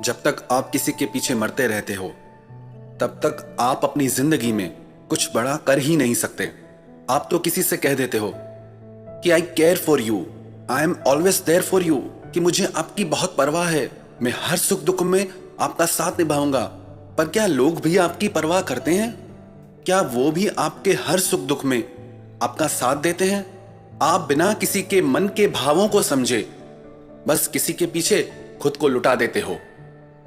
जब तक आप किसी के पीछे मरते रहते हो तब तक आप अपनी जिंदगी में कुछ बड़ा कर ही नहीं सकते। आप तो किसी से कह देते हो कि I care for you, I am always there for you, कि मुझे आपकी बहुत परवाह है, मैं हर सुख दुख में आपका साथ निभाऊंगा। पर क्या लोग भी आपकी परवाह करते हैं? क्या वो भी आपके हर सुख दुख में आपका साथ देते हैं? आप बिना किसी के मन के भावों को समझे बस किसी के पीछे खुद को लुटा देते हो,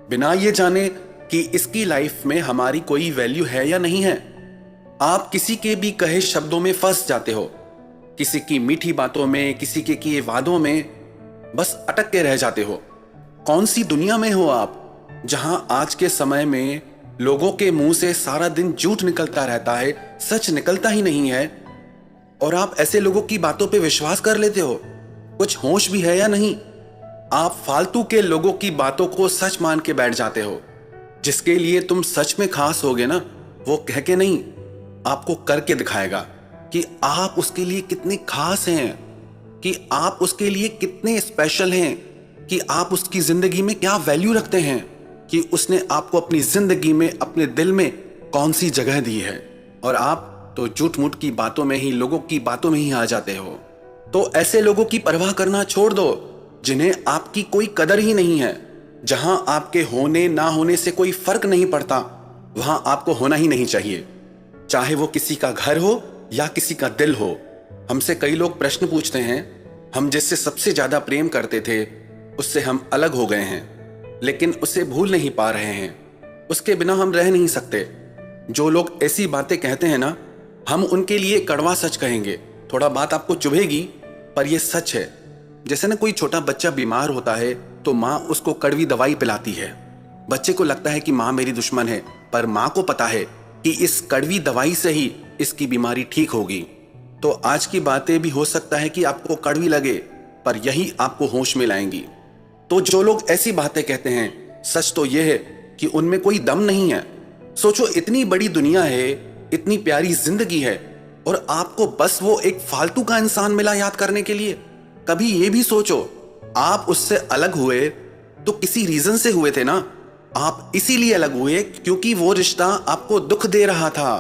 बिना ये जाने कि इसकी लाइफ में हमारी कोई वैल्यू है या नहीं है। आप किसी के भी कहे शब्दों में फंस जाते हो, किसी की मीठी बातों में, किसी के किए वादों में बस अटक के रह जाते हो। कौन सी दुनिया में हो आप जहां आज के समय में लोगों के मुंह से सारा दिन झूठ निकलता रहता है, सच निकलता ही नहीं है, और आप ऐसे लोगों की बातों पे विश्वास कर लेते हो? कुछ होश भी है या नहीं? आप फालतू के लोगों की बातों को सच मान के बैठ जाते हो। जिसके लिए तुम सच में खास होगे ना, वो कह के नहीं, आपको करके दिखाएगा कि आप उसके लिए कितने खास हैं, कि आप उसके लिए कितने स्पेशल हैं, कि आप उसकी जिंदगी में क्या वैल्यू रखते हैं, कि उसने आपको अपनी जिंदगी में, अपने दिल में कौन सी जगह दी है। और आप तो झूठ मूठ की बातों में ही, लोगों की बातों में ही आ जाते हो। तो ऐसे लोगों की परवाह करना छोड़ दो जिन्हें आपकी कोई कदर ही नहीं है। जहां आपके होने ना होने से कोई फर्क नहीं पड़ता, वहां आपको होना ही नहीं चाहिए, चाहे वो किसी का घर हो या किसी का दिल हो। हमसे कई लोग प्रश्न पूछते हैं, हम जिससे सबसे ज्यादा प्रेम करते थे उससे हम अलग हो गए हैं, लेकिन उसे भूल नहीं पा रहे हैं, उसके बिना हम रह नहीं सकते। जो लोग ऐसी बातें कहते हैं ना, हम उनके लिए कड़वा सच कहेंगे। थोड़ा बात आपको चुभेगी पर यह सच है। जैसे ना कोई छोटा बच्चा बीमार होता है तो माँ उसको कड़वी दवाई पिलाती है। बच्चे को लगता है कि माँ मेरी दुश्मन है, पर माँ को पता है कि इस कड़वी दवाई से ही इसकी बीमारी ठीक होगी। तो आज की बातें भी हो सकता है कि आपको कड़वी लगे, पर यही आपको होश में लाएंगी। तो जो लोग ऐसी बातें कहते हैं, सच तो यह है कि उनमें कोई दम नहीं है। सोचो, इतनी बड़ी दुनिया है, इतनी प्यारी जिंदगी है, और आपको बस वो एक फालतू का इंसान मिला याद करने के लिए। कभी ये भी सोचो, आप उससे अलग हुए तो किसी रीजन से हुए थे ना। आप इसीलिए अलग हुए क्योंकि वो रिश्ता आपको दुख दे रहा था।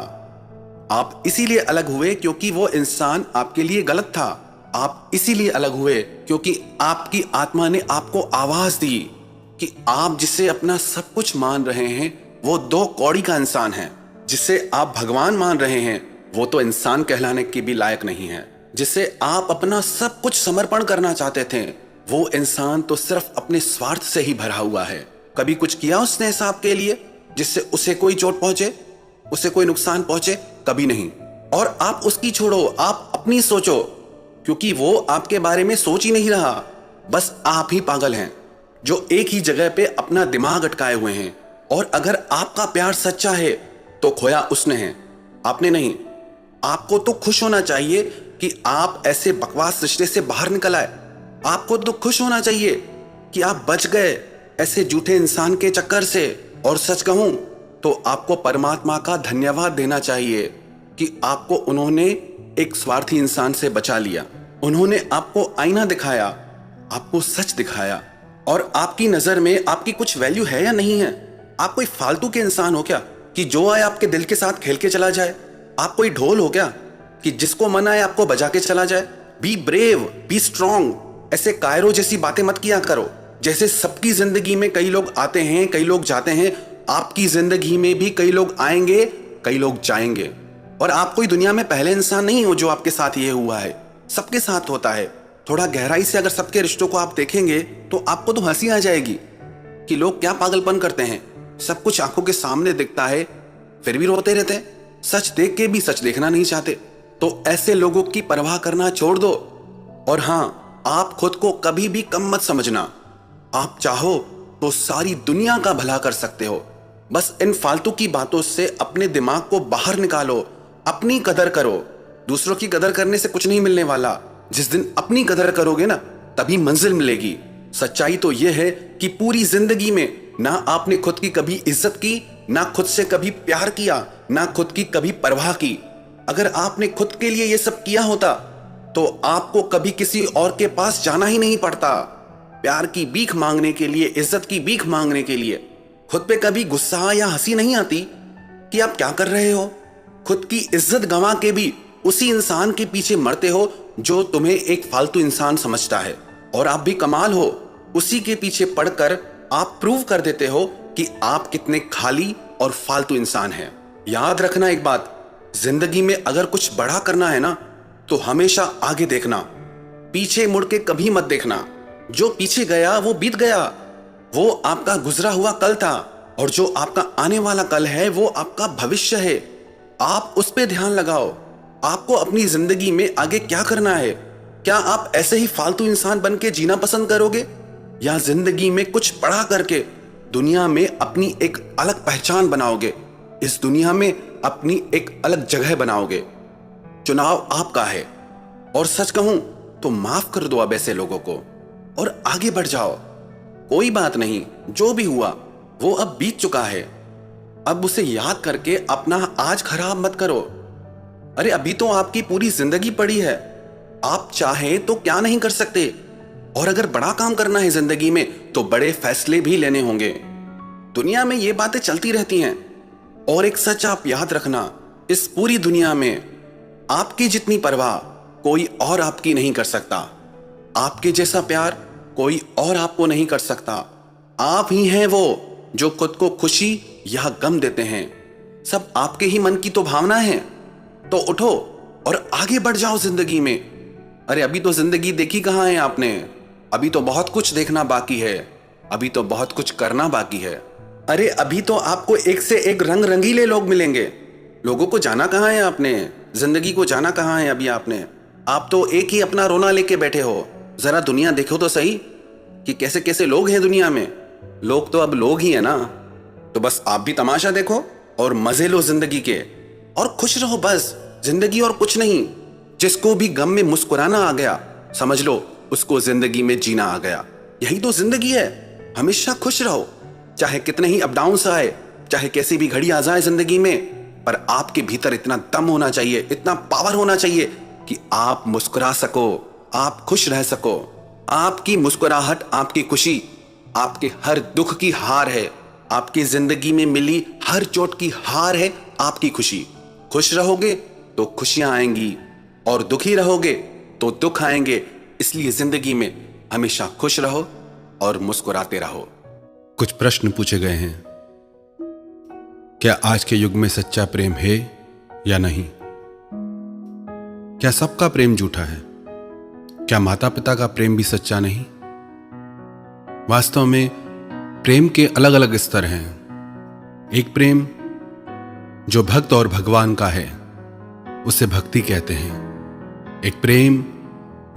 आप इसीलिए अलग हुए क्योंकि वो इंसान आपके लिए गलत था। आप इसीलिए अलग हुए क्योंकि आपकी आत्मा ने आपको आवाज दी कि आप जिसे अपना सब कुछ मान रहे हैं वो दो कौड़ी का इंसान है। जिसे आप भगवान मान रहे हैं वो तो इंसान कहलाने की भी लायक नहीं है। जिसे आप अपना सब कुछ समर्पण करना चाहते थे वो इंसान तो सिर्फ अपने स्वार्थ से ही भरा हुआ है। कभी कुछ किया उसने ऐसा आपके लिए जिससे उसे कोई चोट पहुंचे, उसे कोई नुकसान पहुंचे? कभी नहीं। और आप उसकी छोड़ो, आप अपनी सोचो, क्योंकि वो आपके बारे में सोच ही नहीं रहा। बस आप ही पागल हैं जो एक ही जगह पे अपना दिमाग अटकाए हुए हैं। और अगर आपका प्यार सच्चा है तो खोया उसने है, आपने नहीं। आपको तो खुश होना चाहिए कि आप ऐसे बकवास रिश्ते से बाहर निकल आए। आपको तो खुश होना चाहिए कि आप बच गए ऐसे झूठे इंसान के चक्कर से। और सच कहूं तो आपको परमात्मा का धन्यवाद देना चाहिए कि आपको उन्होंने एक स्वार्थी इंसान से बचा लिया। उन्होंने आपको आईना दिखाया, आपको सच दिखाया, और आपकी नजर में आपकी कुछ वैल्यू है या नहीं है? आप कोई फालतू के इंसान हो क्या कि जो आए आपके दिल के साथ खेल के चला जाए? आप कोई ढोल हो क्या कि जिसको मन आए आपको बजा के चला जाए? Be brave, be strong. ऐसे कायरो जैसी बातें मत किया करो। जैसे सबकी जिंदगी में कई लोग आते हैं, कई लोग जाते हैं, आपकी जिंदगी में भी कई लोग आएंगे, कई लोग जाएंगे। और आप कोई दुनिया में पहले इंसान नहीं हो जो आपके साथ ये हुआ है। सबके साथ होता है। थोड़ा गहराई से अगर सबके रिश्तों को आप देखेंगे तो आपको तो हंसी आ जाएगी कि लोग क्या पागलपन करते हैं। सब कुछ आंखों के सामने दिखता है फिर भी रोते रहते हैं। सच देख के भी सच देखना नहीं चाहते। तो ऐसे लोगों की परवाह करना छोड़ दो। और हाँ, आप खुद को कभी भी कम मत समझना। आप चाहो तो सारी दुनिया का भला कर सकते हो। बस इन फालतू की बातों से अपने दिमाग को बाहर निकालो। अपनी कदर करो। दूसरों की कदर करने से कुछ नहीं मिलने वाला। जिस दिन अपनी कदर करोगे ना, तभी मंजिल मिलेगी। सच्चाई तो यह है कि पूरी जिंदगी में ना आपने खुद की कभी इज्जत की, ना खुद से कभी प्यार किया, ना खुद की कभी परवाह की। अगर आपने खुद के लिए यह सब किया होता तो आपको कभी किसी और के पास जाना ही नहीं पड़ता। प्यार की भीख मांगने के लिए, इज्जत की भीख मांगने के लिए खुद पे कभी गुस्सा या हंसी नहीं आती कि आप क्या कर रहे हो? खुद की इज्जत गंवा के भी उसी इंसान के पीछे मरते हो जो तुम्हें एक फालतू इंसान समझता है। और आप भी कमाल हो, उसी के पीछे पड़कर आप प्रूव कर देते हो कि आप कितने खाली और फालतू इंसान हैं। याद रखना एक बात, जिंदगी में अगर कुछ बड़ा करना है ना तो हमेशा आगे देखना, पीछे मुड़ के कभी मत देखना। जो पीछे गया वो बीत गया, वो आपका गुजरा हुआ कल था, और जो आपका आने वाला कल है वो आपका भविष्य है। आप उस पे ध्यान लगाओ। आपको अपनी जिंदगी में आगे क्या करना है? क्या आप ऐसे ही फालतू इंसान बन के जीना पसंद करोगे, या जिंदगी में कुछ बड़ा करके दुनिया में अपनी एक अलग पहचान बनाओगे, इस दुनिया में अपनी एक अलग जगह बनाओगे? चुनाव आपका है। और सच कहूं तो माफ कर दो अब ऐसे लोगों को और आगे बढ़ जाओ। कोई बात नहीं, जो भी हुआ वो अब बीत चुका है। अब उसे याद करके अपना आज खराब मत करो। अरे अभी तो आपकी पूरी जिंदगी पड़ी है, आप चाहे तो क्या नहीं कर सकते। और अगर बड़ा काम करना है जिंदगी में तो बड़े फैसले भी लेने होंगे। दुनिया में ये बातें चलती रहती हैं, और एक सच आप याद रखना, इस पूरी दुनिया में आपकी जितनी परवाह कोई और आपकी नहीं कर सकता। आपके जैसा प्यार कोई और आपको नहीं कर सकता। आप ही हैं वो जो खुद को खुशी या गम देते हैं। सब आपके ही मन की तो भावना है। तो उठो और आगे बढ़ जाओ जिंदगी में। अरे अभी तो जिंदगी देखी कहां है आपने? अभी तो बहुत कुछ देखना बाकी है, अभी तो बहुत कुछ करना बाकी है। अरे अभी तो आपको एक से एक रंग रंगीले लोग मिलेंगे। लोगों को जाना कहां है आपने? जिंदगी को जाना कहां है अभी आपने? आप तो एक ही अपना रोना लेके बैठे हो। जरा दुनिया देखो तो सही कि कैसे कैसे लोग हैं दुनिया में। लोग तो अब लोग ही है ना। तो बस आप भी तमाशा देखो और मजे लो जिंदगी के, और खुश रहो बस। जिंदगी और कुछ नहीं। जिसको भी गम में मुस्कुराना आ गया, समझ लो उसको जिंदगी में जीना आ गया। यही तो जिंदगी है। हमेशा खुश रहो, चाहे कितने ही अप डाउन्स आए, चाहे कैसी भी घड़ी आ जाए जिंदगी में, पर आपके भीतर इतना दम होना चाहिए, इतना पावर होना चाहिए कि आप मुस्कुरा सको, आप खुश रह सको। आपकी मुस्कुराहट, आपकी खुशी, आपके हर दुख की हार है। आपकी जिंदगी में मिली हर चोट की हार है आपकी खुशी। खुश रहोगे तो खुशियां आएंगी, और दुखी रहोगे तो दुख आएंगे। इसलिए जिंदगी में हमेशा खुश रहो और मुस्कुराते रहो। कुछ प्रश्न पूछे गए हैं। क्या आज के युग में सच्चा प्रेम है या नहीं? क्या सबका प्रेम झूठा है? क्या माता पिता का प्रेम भी सच्चा नहीं? वास्तव में प्रेम के अलग अलग स्तर हैं। एक प्रेम जो भक्त और भगवान का है उसे भक्ति कहते हैं। एक प्रेम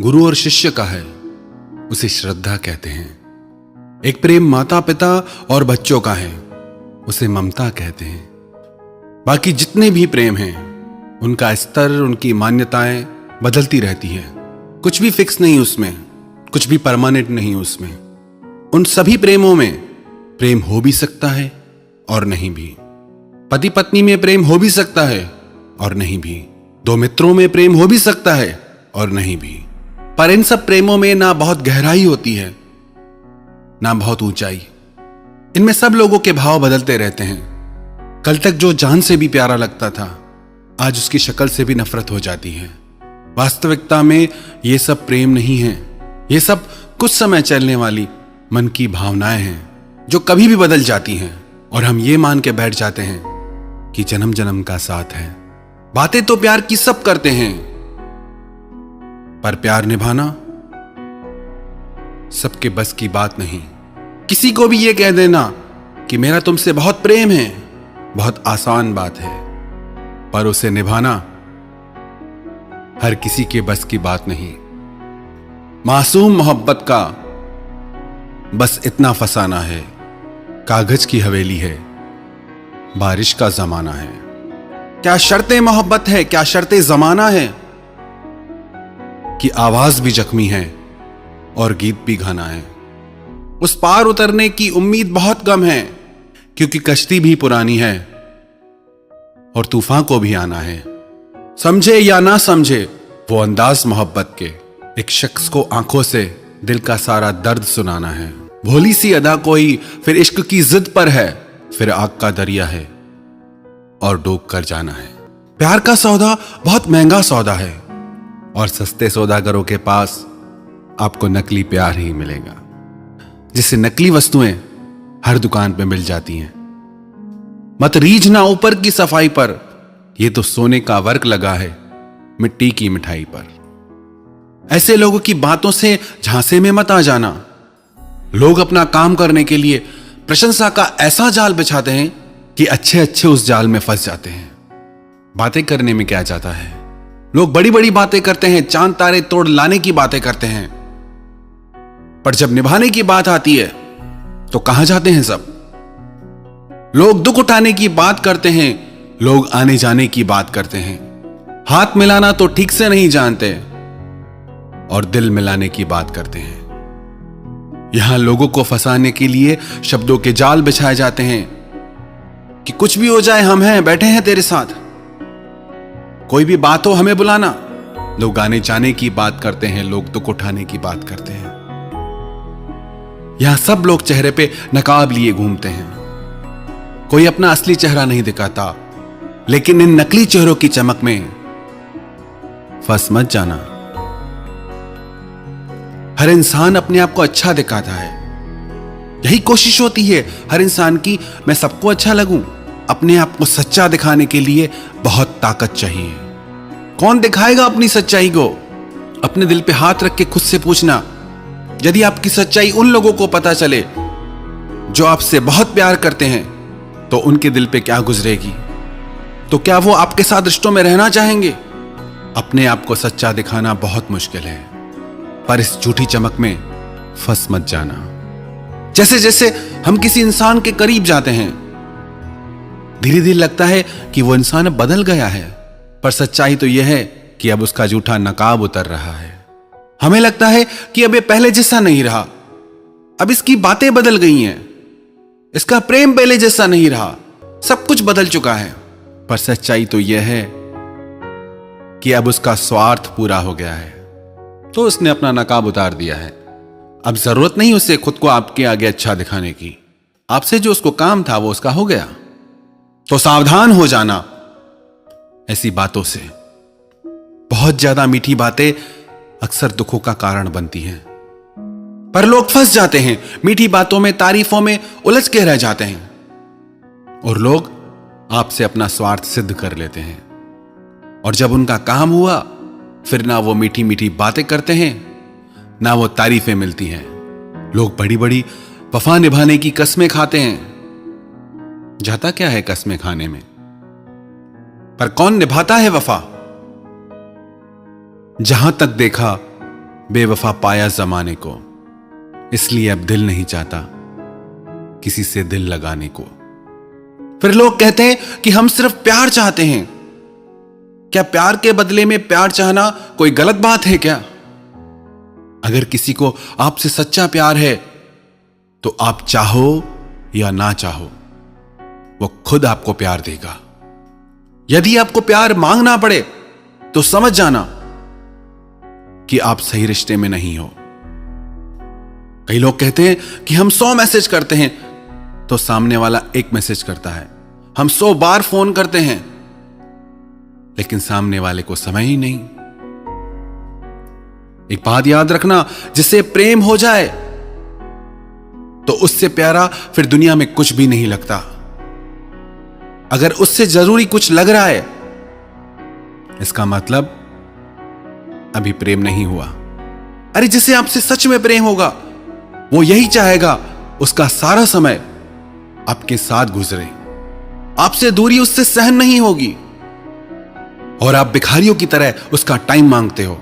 गुरु और शिष्य का है उसे श्रद्धा कहते हैं। एक प्रेम माता पिता और बच्चों का है उसे ममता कहते हैं। बाकी जितने भी प्रेम हैं उनका स्तर, उनकी मान्यताएं बदलती रहती हैं। कुछ भी फिक्स नहीं उसमें, कुछ भी परमानेंट नहीं उसमें। उन सभी प्रेमों में प्रेम हो भी सकता है और नहीं भी। पति पत्नी में प्रेम हो भी सकता है और नहीं भी। दो मित्रों में प्रेम हो भी सकता है और नहीं भी। पर इन सब प्रेमों में ना बहुत गहराई होती है ना बहुत ऊंचाई। इनमें सब लोगों के भाव बदलते रहते हैं। कल तक जो जान से भी प्यारा लगता था आज उसकी शक्ल से भी नफरत हो जाती है। वास्तविकता में ये सब प्रेम नहीं है। ये सब कुछ समय चलने वाली मन की भावनाएं हैं जो कभी भी बदल जाती हैं, और हम ये मान के बैठ जाते हैं कि जन्म जन्म का साथ है। बातें तो प्यार की सब करते हैं, पर प्यार निभाना सबके बस की बात नहीं। किसी को भी ये कह देना कि मेरा तुमसे बहुत प्रेम है बहुत आसान बात है, पर उसे निभाना हर किसी के बस की बात नहीं। मासूम मोहब्बत का बस इतना फसाना है, कागज की हवेली है, बारिश का जमाना है। क्या शर्तें मोहब्बत है, क्या शर्तें जमाना है कि आवाज भी जख्मी है और गीत भी गाना है। उस पार उतरने की उम्मीद बहुत कम है, क्योंकि कश्ती भी पुरानी है और तूफान को भी आना है। समझे या ना समझे, वो अंदाज मोहब्बत के एक शख्स को आंखों से दिल का सारा दर्द सुनाना है। भोली सी अदा कोई, फिर इश्क की जिद पर है, फिर आग का दरिया है और डूब कर जाना है। प्यार का सौदा बहुत महंगा सौदा है और सस्ते सौदागरों के पास आपको नकली प्यार ही मिलेगा, जिससे नकली वस्तुएं हर दुकान पे मिल जाती हैं। मत रीझना ऊपर की सफाई पर, यह तो सोने का वर्क लगा है मिट्टी की मिठाई पर। ऐसे लोगों की बातों से झांसे में मत आ जाना। लोग अपना काम करने के लिए प्रशंसा का ऐसा जाल बिछाते हैं कि अच्छे अच्छे उस जाल में फंस जाते हैं। बातें करने में क्या जाता है, लोग बड़ी बड़ी बातें करते हैं, चांद तारे तोड़ लाने की बातें करते हैं, पर जब निभाने की बात आती है तो कहां जाते हैं सब। लोग दुख उठाने की बात करते हैं, लोग आने जाने की बात करते हैं, हाथ मिलाना तो ठीक से नहीं जानते और दिल मिलाने की बात करते हैं। यहां लोगों को फंसाने के लिए शब्दों के जाल बिछाए जाते हैं कि कुछ भी हो जाए हम हैं, बैठे हैं तेरे साथ, कोई भी बात हो हमें बुलाना। लोग आने जाने की बात करते हैं, लोग दुख उठाने की बात करते हैं। यहां सब लोग चेहरे पे नकाब लिए घूमते हैं, कोई अपना असली चेहरा नहीं दिखाता, लेकिन इन नकली चेहरों की चमक में फंस मत जाना। हर इंसान अपने आप को अच्छा दिखाता है, यही कोशिश होती है हर इंसान की, मैं सबको अच्छा लगूं। अपने आप को सच्चा दिखाने के लिए बहुत ताकत चाहिए। कौन दिखाएगा अपनी सच्चाई को? अपने दिल पे हाथ रख के खुद से पूछना, यदि आपकी सच्चाई उन लोगों को पता चले जो आपसे बहुत प्यार करते हैं, तो उनके दिल पे क्या गुजरेगी? तो क्या वो आपके साथ रिश्तों में रहना चाहेंगे? अपने आप को सच्चा दिखाना बहुत मुश्किल है, पर इस झूठी चमक में फंस मत जाना। जैसे जैसे हम किसी इंसान के करीब जाते हैं, धीरे धीरे लगता है कि वो इंसान अब बदल गया है, पर सच्चाई तो यह है कि अब उसका झूठा नकाब उतर रहा है। हमें लगता है कि अब ये पहले जैसा नहीं रहा, अब इसकी बातें बदल गई हैं, इसका प्रेम पहले जैसा नहीं रहा, सब कुछ बदल चुका है। पर सच्चाई तो यह है कि अब उसका स्वार्थ पूरा हो गया है, तो उसने अपना नकाब उतार दिया है। अब जरूरत नहीं उसे खुद को आपके आगे अच्छा दिखाने की। आपसे जो उसको काम था वो उसका हो गया। तो सावधान हो जाना ऐसी बातों से। बहुत ज्यादा मीठी बातें अक्सर दुखों का कारण बनती हैं, पर लोग फंस जाते हैं मीठी बातों में, तारीफों में उलझ के रह जाते हैं, और लोग आपसे अपना स्वार्थ सिद्ध कर लेते हैं। और जब उनका काम हुआ, फिर ना वो मीठी मीठी बातें करते हैं, ना वो तारीफें मिलती हैं। लोग बड़ी बड़ी वफा निभाने की कस्में खाते हैं। जाता क्या है कस्में खाने में, पर कौन निभाता है वफा? जहां तक देखा बेवफा पाया जमाने को, इसलिए अब दिल नहीं चाहता किसी से दिल लगाने को। फिर लोग कहते हैं कि हम सिर्फ प्यार चाहते हैं। क्या प्यार के बदले में प्यार चाहना कोई गलत बात है क्या? अगर किसी को आपसे सच्चा प्यार है, तो आप चाहो या ना चाहो, वो खुद आपको प्यार देगा। यदि आपको प्यार मांगना पड़े, तो समझ जाना कि आप सही रिश्ते में नहीं हो। कई लोग कहते हैं कि हम 100 मैसेज करते हैं, तो सामने वाला एक मैसेज करता है। हम 100 बार फोन करते हैं, लेकिन सामने वाले को समय ही नहीं। एक बात याद रखना, जिससे प्रेम हो जाए तो उससे प्यारा फिर दुनिया में कुछ भी नहीं लगता। अगर उससे जरूरी कुछ लग रहा है, इसका मतलब अभी प्रेम नहीं हुआ। अरे जिसे आपसे सच में प्रेम होगा, वो यही चाहेगा उसका सारा समय आपके साथ गुजरे। आपसे दूरी उससे सहन नहीं होगी, और आप भिखारियों की तरह उसका टाइम मांगते हो,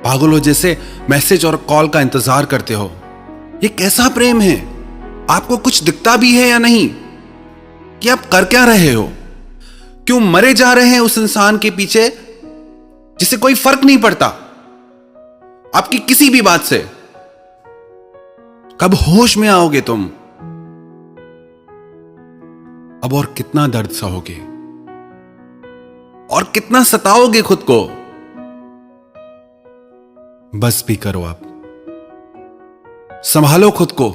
पागलों जैसे मैसेज और कॉल का इंतजार करते हो। ये कैसा प्रेम है? आपको कुछ दिखता भी है या नहीं कि आप कर क्या रहे हो? क्यों मरे जा रहे हैं उस इंसान के पीछे जिसे कोई फर्क नहीं पड़ता आपकी किसी भी बात से? कब होश में आओगे तुम? अब और कितना दर्द सहोगे और कितना सताओगे खुद को? बस भी करो आप। संभालो खुद को।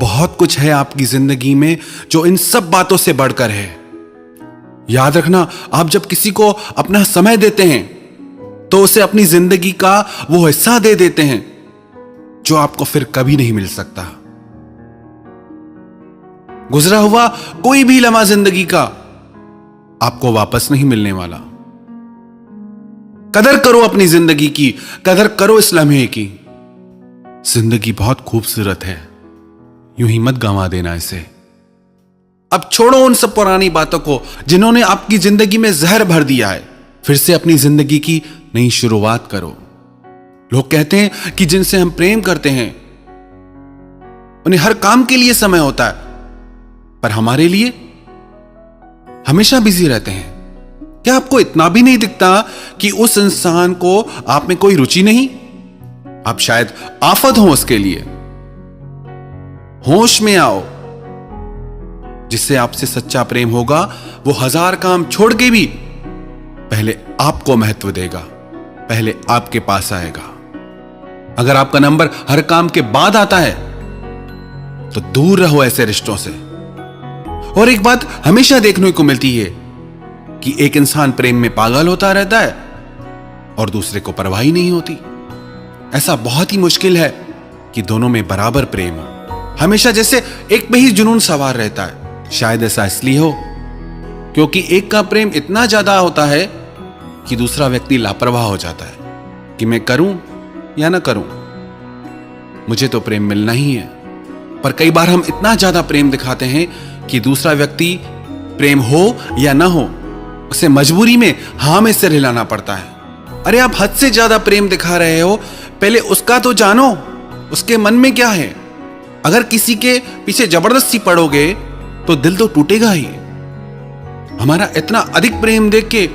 बहुत कुछ है आपकी जिंदगी में जो इन सब बातों से बढ़कर है। याद रखना, आप जब किसी को अपना समय देते हैं तो उसे अपनी जिंदगी का वो हिस्सा दे देते हैं जो आपको फिर कभी नहीं मिल सकता। गुजरा हुआ कोई भी लम्हा जिंदगी का आपको वापस नहीं मिलने वाला। कदर करो अपनी जिंदगी की, कदर करो इस लम्हे की। जिंदगी बहुत खूबसूरत है, यूं ही मत गंवा देना इसे। अब छोड़ो उन सब पुरानी बातों को जिन्होंने आपकी जिंदगी में जहर भर दिया है। फिर से अपनी जिंदगी की नई शुरुआत करो। लोग कहते हैं कि जिनसे हम प्रेम करते हैं उन्हें हर काम के लिए समय होता है, पर हमारे लिए हमेशा बिजी रहते हैं। क्या आपको इतना भी नहीं दिखता कि उस इंसान को आप में कोई रुचि नहीं? आप शायद आफत हो उसके लिए। होश में आओ। जिससे आपसे सच्चा प्रेम होगा वो हजार काम छोड़ के भी पहले आपको महत्व देगा, पहले आपके पास आएगा। अगर आपका नंबर हर काम के बाद आता है तो दूर रहो ऐसे रिश्तों से। और एक बात हमेशा देखने को मिलती है कि एक इंसान प्रेम में पागल होता रहता है और दूसरे को परवाह ही नहीं होती। ऐसा बहुत ही मुश्किल है कि दोनों में बराबर प्रेम हो। हमेशा जैसे एक पे ही जुनून सवार रहता है। शायद ऐसा इसलिए हो क्योंकि एक का प्रेम इतना ज्यादा होता है कि दूसरा व्यक्ति लापरवाह हो जाता है कि मैं करूं या ना करूं, मुझे तो प्रेम मिलना ही है। पर कई बार हम इतना ज्यादा प्रेम दिखाते हैं कि दूसरा व्यक्ति प्रेम हो या ना हो उसे मजबूरी में हां में सिर हिलाना पड़ता है। अरे आप हद से ज्यादा प्रेम दिखा रहे हो, पहले उसका तो जानो, उसके मन में क्या है। अगर किसी के पीछे जबरदस्ती पड़ोगे तो दिल तो टूटेगा ही। हमारा इतना अधिक प्रेम देख के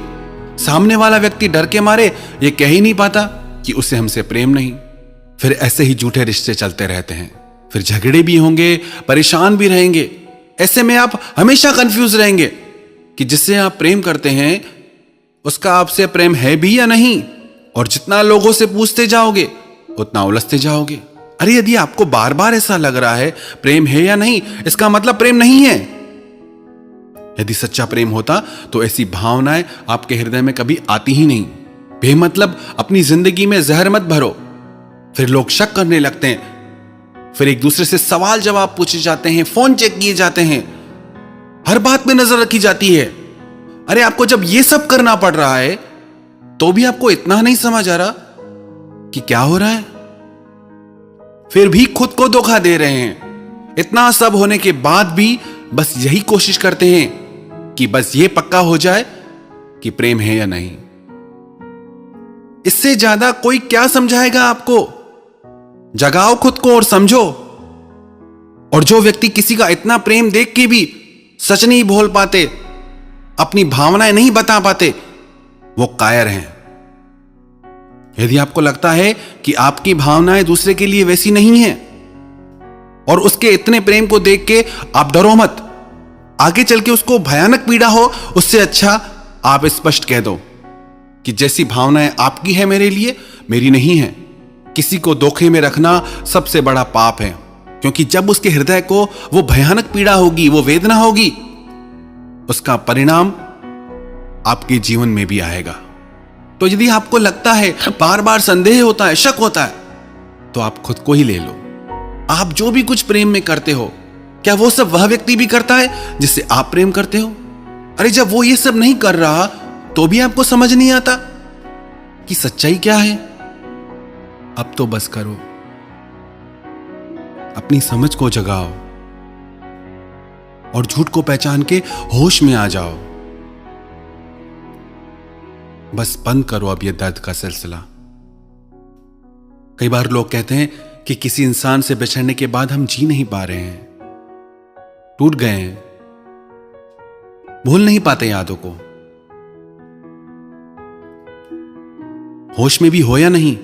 सामने वाला व्यक्ति डर के मारे ये कह ही नहीं पाता कि उसे हमसे प्रेम नहीं। फिर ऐसे ही झूठे रिश्ते चलते रहते हैं। फिर झगड़े भी होंगे, परेशान भी रहेंगे। ऐसे में आप हमेशा कंफ्यूज रहेंगे कि जिससे आप प्रेम करते हैं उसका आपसे प्रेम है भी या नहीं। और जितना लोगों से पूछते जाओगे उतना उलझते जाओगे। अरे यदि आपको बार बार ऐसा लग रहा है प्रेम है या नहीं, इसका मतलब प्रेम नहीं है। यदि सच्चा प्रेम होता तो ऐसी भावनाएं आपके हृदय में कभी आती ही नहीं। बेमतलब अपनी जिंदगी में जहर मत भरो। फिर लोग शक करने लगते हैं। फिर एक दूसरे से सवाल जवाब पूछे जाते हैं, फोन चेक किए जाते हैं, हर बात में नजर रखी जाती है। अरे आपको जब ये सब करना पड़ रहा है तो भी आपको इतना नहीं समझ आ रहा कि क्या हो रहा है। फिर भी खुद को धोखा दे रहे हैं। इतना सब होने के बाद भी बस यही कोशिश करते हैं कि बस ये पक्का हो जाए कि प्रेम है या नहीं। इससे ज्यादा कोई क्या समझाएगा आपको। जगाओ खुद को और समझो। और जो व्यक्ति किसी का इतना प्रेम देख के भी सच नहीं बोल पाते, अपनी भावनाएं नहीं बता पाते, वो कायर हैं। यदि आपको लगता है कि आपकी भावनाएं दूसरे के लिए वैसी नहीं हैं और उसके इतने प्रेम को देख के आप डरो मत। आगे चल के उसको भयानक पीड़ा हो, उससे अच्छा आप स्पष्ट कह दो कि जैसी भावनाएं आपकी है मेरे लिए, मेरी नहीं है। किसी को धोखे में रखना सबसे बड़ा पाप है, क्योंकि जब उसके हृदय को वो भयानक पीड़ा होगी, वो वेदना होगी, उसका परिणाम आपके जीवन में भी आएगा। तो यदि आपको लगता है, बार बार संदेह होता है, शक होता है, तो आप खुद को ही ले लो। आप जो भी कुछ प्रेम में करते हो, क्या वो सब वह व्यक्ति भी करता है जिससे आप प्रेम करते हो? अरे जब वो ये सब नहीं कर रहा तो भी आपको समझ नहीं आता कि सच्चाई क्या है। अब तो बस करो, अपनी समझ को जगाओ और झूठ को पहचान के होश में आ जाओ। बस बंद करो अब ये दर्द का सिलसिला। कई बार लोग कहते हैं कि किसी इंसान से बिछड़ने के बाद हम जी नहीं पा रहे हैं, टूट गए हैं, भूल नहीं पाते यादों को। होश में भी हो या नहीं,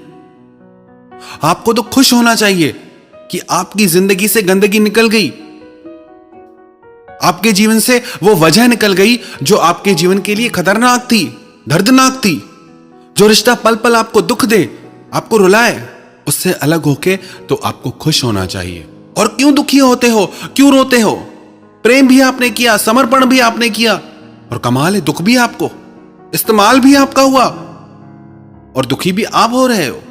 आपको तो खुश होना चाहिए कि आपकी जिंदगी से गंदगी निकल गई, आपके जीवन से वो वजह निकल गई जो आपके जीवन के लिए खतरनाक थी, दर्दनाक थी। जो रिश्ता पल पल आपको दुख दे, आपको रुलाए, उससे अलग होके तो आपको खुश होना चाहिए। और क्यों दुखी होते हो, क्यों रोते हो? प्रेम भी आपने किया, समर्पण भी आपने किया, और कमाल है दुख भी आपको, इस्तेमाल भी आपका हुआ, और दुखी भी आप हो रहे हो।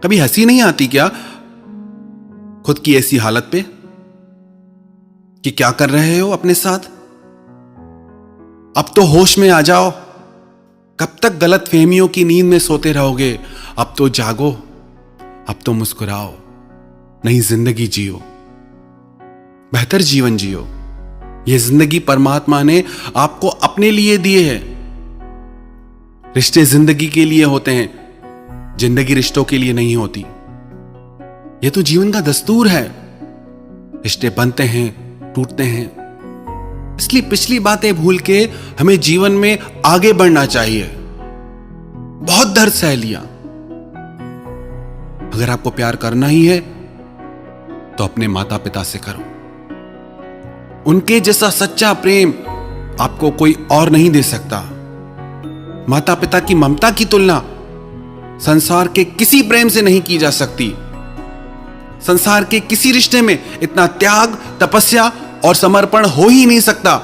कभी हंसी नहीं आती क्या खुद की ऐसी हालत पे कि क्या कर रहे हो अपने साथ? अब तो होश में आ जाओ। कब तक गलत फहमियों की नींद में सोते रहोगे? अब तो जागो, अब तो मुस्कुराओ, नई जिंदगी जियो, बेहतर जीवन जियो। यह जिंदगी परमात्मा ने आपको अपने लिए दिए है। रिश्ते जिंदगी के लिए होते हैं, जिंदगी रिश्तों के लिए नहीं होती। यह तो जीवन का दस्तूर है। रिश्ते बनते हैं, टूटते हैं, इसलिए पिछली बातें भूल के हमें जीवन में आगे बढ़ना चाहिए। बहुत दर्द सह लिया। अगर आपको प्यार करना ही है तो अपने माता पिता से करो। उनके जैसा सच्चा प्रेम आपको कोई और नहीं दे सकता। माता पिता की ममता की तुलना संसार के किसी प्रेम से नहीं की जा सकती। संसार के किसी रिश्ते में इतना त्याग, तपस्या और समर्पण हो ही नहीं सकता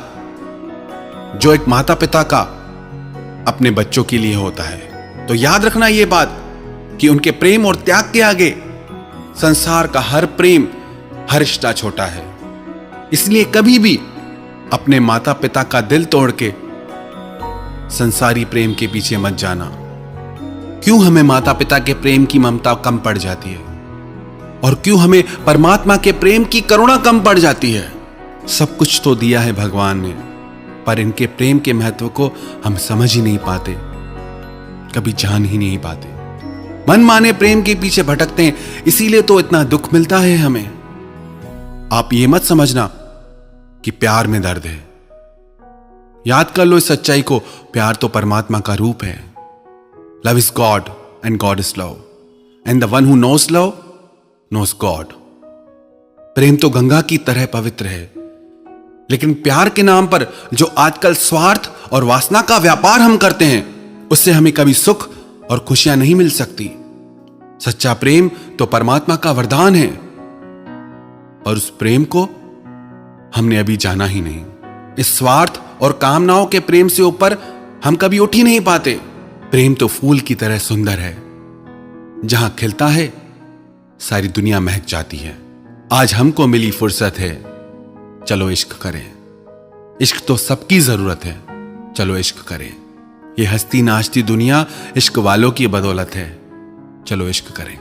जो एक माता पिता का अपने बच्चों के लिए होता है। तो याद रखना यह बात कि उनके प्रेम और त्याग के आगे संसार का हर प्रेम, हर रिश्ता छोटा है। इसलिए कभी भी अपने माता पिता का दिल तोड़ के संसारी प्रेम के पीछे मत जाना। क्यों हमें माता पिता के प्रेम की ममता कम पड़ जाती है, और क्यों हमें परमात्मा के प्रेम की करुणा कम पड़ जाती है? सब कुछ तो दिया है भगवान ने, पर इनके प्रेम के महत्व को हम समझ ही नहीं पाते, कभी जान ही नहीं पाते। मनमाने प्रेम के पीछे भटकते हैं, इसीलिए तो इतना दुख मिलता है हमें। आप ये मत समझना कि प्यार में दर्द है। याद कर लो इस सच्चाई को, प्यार तो परमात्मा का रूप है। Love is God and God is love, and the one who knows love knows God. प्रेम तो गंगा की तरह पवित्र है, लेकिन प्यार के नाम पर जो आजकल स्वार्थ और वासना का व्यापार हम करते हैं, उससे हमें कभी सुख और खुशियां नहीं मिल सकती। सच्चा प्रेम तो परमात्मा का वरदान है, और उस प्रेम को हमने अभी जाना ही नहीं। इस स्वार्थ और कामनाओं के प्रेम से ऊपर हम कभी उठ ही नहीं पाते। प्रेम तो फूल की तरह सुंदर है, जहां खिलता है सारी दुनिया महक जाती है। आज हमको मिली फुर्सत है, चलो इश्क करें। इश्क तो सबकी जरूरत है, चलो इश्क करें। ये हंसती नाचती दुनिया इश्क वालों की बदौलत है, चलो इश्क करें।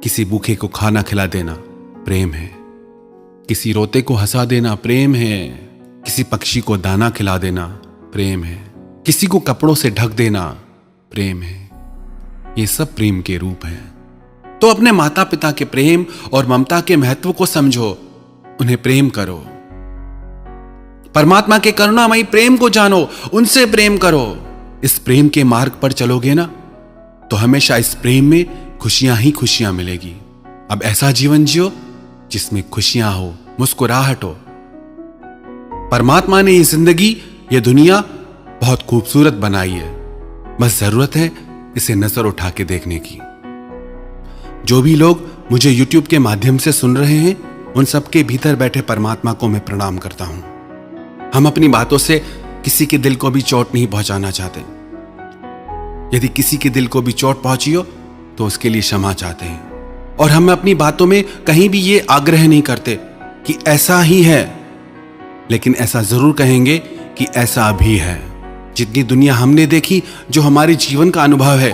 किसी भूखे को खाना खिला देना प्रेम है, किसी रोते को हंसा देना प्रेम है, किसी पक्षी को दाना खिला देना प्रेम है, किसी को कपड़ों से ढक देना प्रेम है। ये सब प्रेम के रूप हैं। तो अपने माता पिता के प्रेम और ममता के महत्व को समझो, उन्हें प्रेम करो। परमात्मा के करुणामयी प्रेम को जानो, उनसे प्रेम करो। इस प्रेम के मार्ग पर चलोगे ना, तो हमेशा इस प्रेम में खुशियां ही खुशियां मिलेगी। अब ऐसा जीवन जियो जिसमें खुशियां हो, मुस्कुराहट हो। परमात्मा ने ये जिंदगी, ये दुनिया बहुत खूबसूरत बनाई है, बस जरूरत है इसे नजर उठा के देखने की। जो भी लोग मुझे YouTube के माध्यम से सुन रहे हैं, उन सबके भीतर बैठे परमात्मा को मैं प्रणाम करता हूं। हम अपनी बातों से किसी के दिल को भी चोट नहीं पहुंचाना चाहते। यदि किसी के दिल को भी चोट पहुंची हो तो उसके लिए क्षमा चाहते हैं, और हम अपनी बातों में कहीं भी ये आग्रह नहीं करते कि ऐसा ही है, लेकिन ऐसा जरूर कहेंगे कि ऐसा भी है। जितनी दुनिया हमने देखी, जो हमारे जीवन का अनुभव है,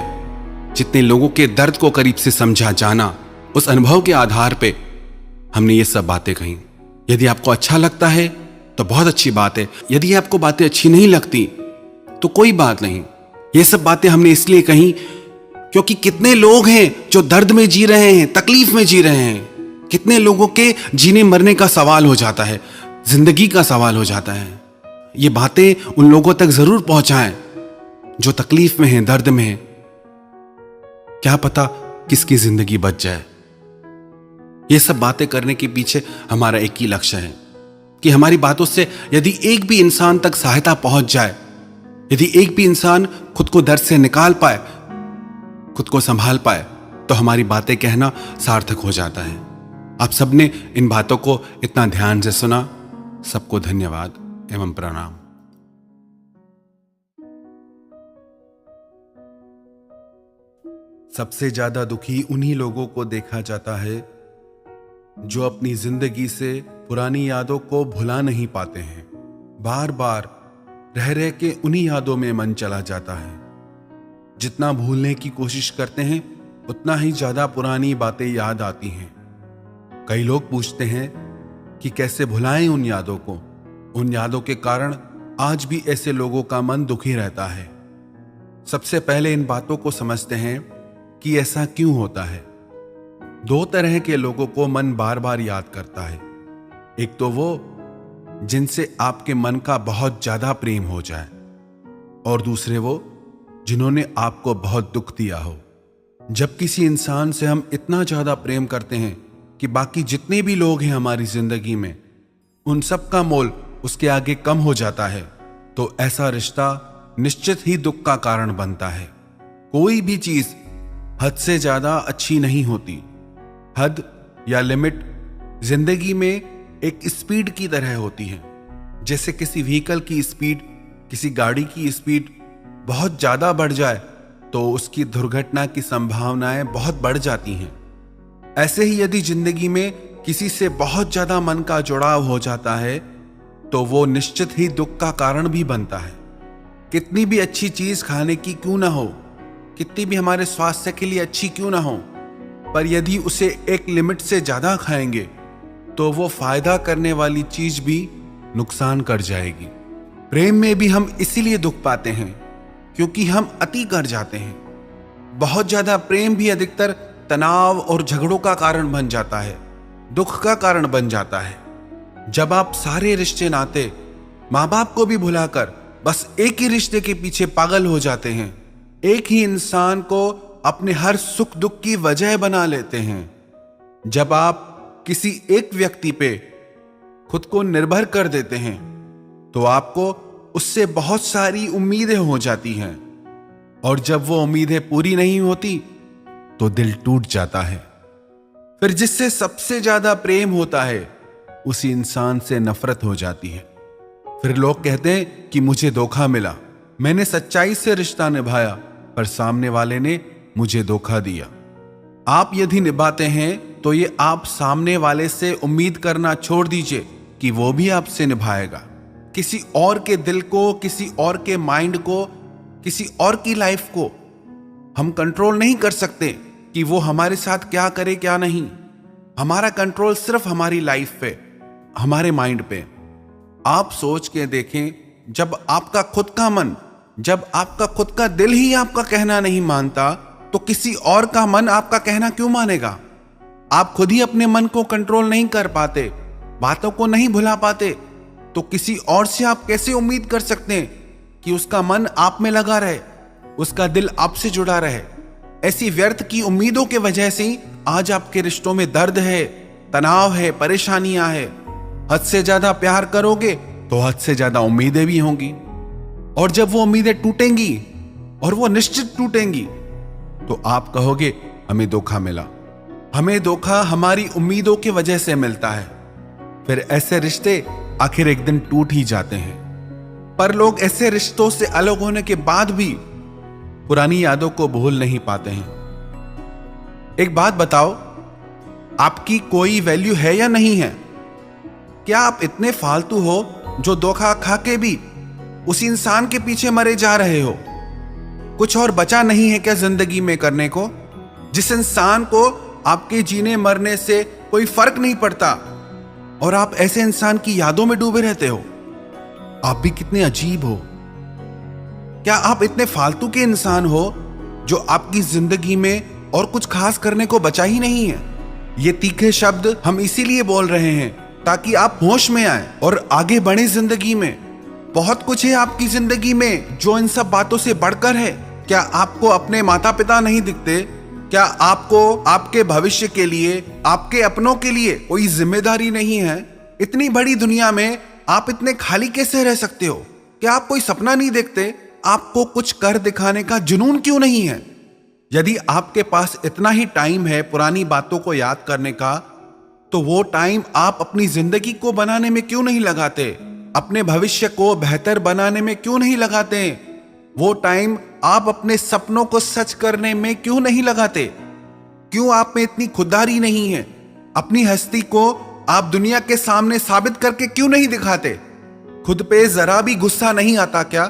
जितने लोगों के दर्द को करीब से समझा जाना, उस अनुभव के आधार पे हमने ये सब बातें कही। यदि आपको अच्छा लगता है तो बहुत अच्छी बात है, यदि आपको बातें अच्छी नहीं लगती तो कोई बात नहीं। ये सब बातें हमने इसलिए कही क्योंकि कितने लोग हैं जो दर्द में जी रहे हैं, तकलीफ में जी रहे हैं। कितने लोगों के जीने मरने का सवाल हो जाता है, जिंदगी का सवाल हो जाता है। ये बातें उन लोगों तक जरूर पहुंचाएं जो तकलीफ में हैं, दर्द में हैं। क्या पता किसकी जिंदगी बच जाए। ये सब बातें करने के पीछे हमारा एक ही लक्ष्य है कि हमारी बातों से यदि एक भी इंसान तक सहायता पहुंच जाए, यदि एक भी इंसान खुद को दर्द से निकाल पाए, खुद को संभाल पाए, तो हमारी बातें कहना सार्थक हो जाता है। आप सबने इन बातों को इतना ध्यान से सुना, सबको धन्यवाद एवं प्रणाम। सबसे ज्यादा दुखी उन्हीं लोगों को देखा जाता है जो अपनी जिंदगी से पुरानी यादों को भुला नहीं पाते हैं। बार बार रह रह के उन्हीं यादों में मन चला जाता है। जितना भूलने की कोशिश करते हैं उतना ही ज्यादा पुरानी बातें याद आती हैं। कई लोग पूछते हैं कि कैसे भुलाएं उन यादों को। उन यादों के कारण आज भी ऐसे लोगों का मन दुखी रहता है। सबसे पहले इन बातों को समझते हैं कि ऐसा क्यों होता है। दो तरह के लोगों को मन बार बार याद करता है। एक तो वो जिनसे आपके मन का बहुत ज्यादा प्रेम हो जाए, और दूसरे वो जिन्होंने आपको बहुत दुख दिया हो। जब किसी इंसान से हम इतना ज्यादा प्रेम करते हैं कि बाकी जितने भी लोग हैं हमारी जिंदगी में, उन सब का मोल उसके आगे कम हो जाता है, तो ऐसा रिश्ता निश्चित ही दुख का कारण बनता है। कोई भी चीज हद से ज्यादा अच्छी नहीं होती। हद या लिमिट जिंदगी में एक स्पीड की तरह होती है। जैसे किसी व्हीकल की स्पीड, किसी गाड़ी की स्पीड बहुत ज्यादा बढ़ जाए तो उसकी दुर्घटना की संभावनाएं बहुत बढ़ जाती हैं। ऐसे ही यदि जिंदगी में किसी से बहुत ज्यादा मन का जुड़ाव हो जाता है तो वो निश्चित ही दुख का कारण भी बनता है। कितनी भी अच्छी चीज खाने की क्यों ना हो, कितनी भी हमारे स्वास्थ्य के लिए अच्छी क्यों ना हो, पर यदि उसे एक लिमिट से ज्यादा खाएंगे तो वो फायदा करने वाली चीज भी नुकसान कर जाएगी। प्रेम में भी हम इसीलिए दुख पाते हैं क्योंकि हम अति कर जाते हैं। बहुत ज्यादा प्रेम भी अधिकतर तनाव और झगड़ों का कारण बन जाता है, दुख का कारण बन जाता है। जब आप सारे रिश्ते नाते, माँ बाप को भी भुलाकर बस एक ही रिश्ते के पीछे पागल हो जाते हैं, एक ही इंसान को अपने हर सुख दुख की वजह बना लेते हैं। जब आप किसी एक व्यक्ति पे खुद को निर्भर कर देते हैं तो आपको उससे बहुत सारी उम्मीदें हो जाती हैं, और जब वो उम्मीदें पूरी नहीं होती तो दिल टूट जाता है। फिर जिससे सबसे ज्यादा प्रेम होता है उसी इंसान से नफरत हो जाती है। फिर लोग कहते हैं कि मुझे धोखा मिला, मैंने सच्चाई से रिश्ता निभाया पर सामने वाले ने मुझे धोखा दिया। आप यदि निभाते हैं तो ये आप सामने वाले से उम्मीद करना छोड़ दीजिए कि वो भी आपसे निभाएगा। किसी और के दिल को, किसी और के माइंड को, किसी और की लाइफ को हम कंट्रोल नहीं कर सकते कि वो हमारे साथ क्या करे क्या नहीं। हमारा कंट्रोल सिर्फ हमारी लाइफ पे, हमारे माइंड पे। आप सोच के देखें, जब आपका खुद का मन, जब आपका खुद का दिल ही आपका कहना नहीं मानता तो किसी और का मन आपका कहना क्यों मानेगा। आप खुद ही अपने मन को कंट्रोल नहीं कर पाते, बातों को नहीं भुला पाते, तो किसी और से आप कैसे उम्मीद कर सकते हैं कि उसका मन आप में लगा रहे, उसका दिल आपसे जुड़ा रहे। ऐसी व्यर्थ की उम्मीदों के वजह से ही आज आपके रिश्तों में दर्द है, तनाव है, परेशानियां है। हद से ज्यादा प्यार करोगे तो हद से ज्यादा उम्मीदें भी होंगी, और जब वो उम्मीदें टूटेंगी, और वो निश्चित टूटेंगी, तो आप कहोगे हमें धोखा मिला। हमें धोखा हमारी उम्मीदों की वजह से मिलता है। फिर ऐसे रिश्ते आखिर एक दिन टूट ही जाते हैं। पर लोग ऐसे रिश्तों से अलग होने के बाद भी पुरानी यादों को भूल नहीं पाते हैं। एक बात बताओ, आपकी कोई वैल्यू है या नहीं है? क्या आप इतने फालतू हो जो धोखा खा के भी उसी इंसान के पीछे मरे जा रहे हो? कुछ और बचा नहीं है क्या जिंदगी में करने को? जिस इंसान को आपके जीने मरने से कोई फर्क नहीं पड़ता और आप ऐसे इंसान की यादों में डूबे रहते हो। आप भी कितने अजीब हो। क्या आप इतने फालतू के इंसान हो जो आपकी जिंदगी में और कुछ खास करने को बचा ही नहीं है? ये तीखे शब्द हम इसीलिए बोल रहे हैं ताकि आप होश में आए और आगे बढ़े जिंदगी में। बहुत कुछ है आपकी जिंदगी में जो इन सब बातों से बढ़कर है। क्या आपको अपने माता पिता नहीं दिखते? क्या आपको आपके भविष्य के लिए, आपके अपनों के लिए कोई जिम्मेदारी नहीं है? इतनी बड़ी दुनिया में आप इतने खाली कैसे रह सकते हो? क्या आप कोई सपना नहीं देखते? आपको कुछ कर दिखाने का जुनून क्यों नहीं है? यदि आपके पास इतना ही टाइम है पुरानी बातों को याद करने का, तो वो टाइम आप अपनी जिंदगी को बनाने में क्यों नहीं लगाते? अपने भविष्य को बेहतर बनाने में क्यों नहीं लगाते? वो टाइम आप अपने सपनों को सच करने में क्यों नहीं लगाते? क्यों आप में इतनी खुददारी नहीं है? अपनी हस्ती को आप दुनिया के सामने साबित करके क्यों नहीं दिखाते? खुद पे जरा भी गुस्सा नहीं आता क्या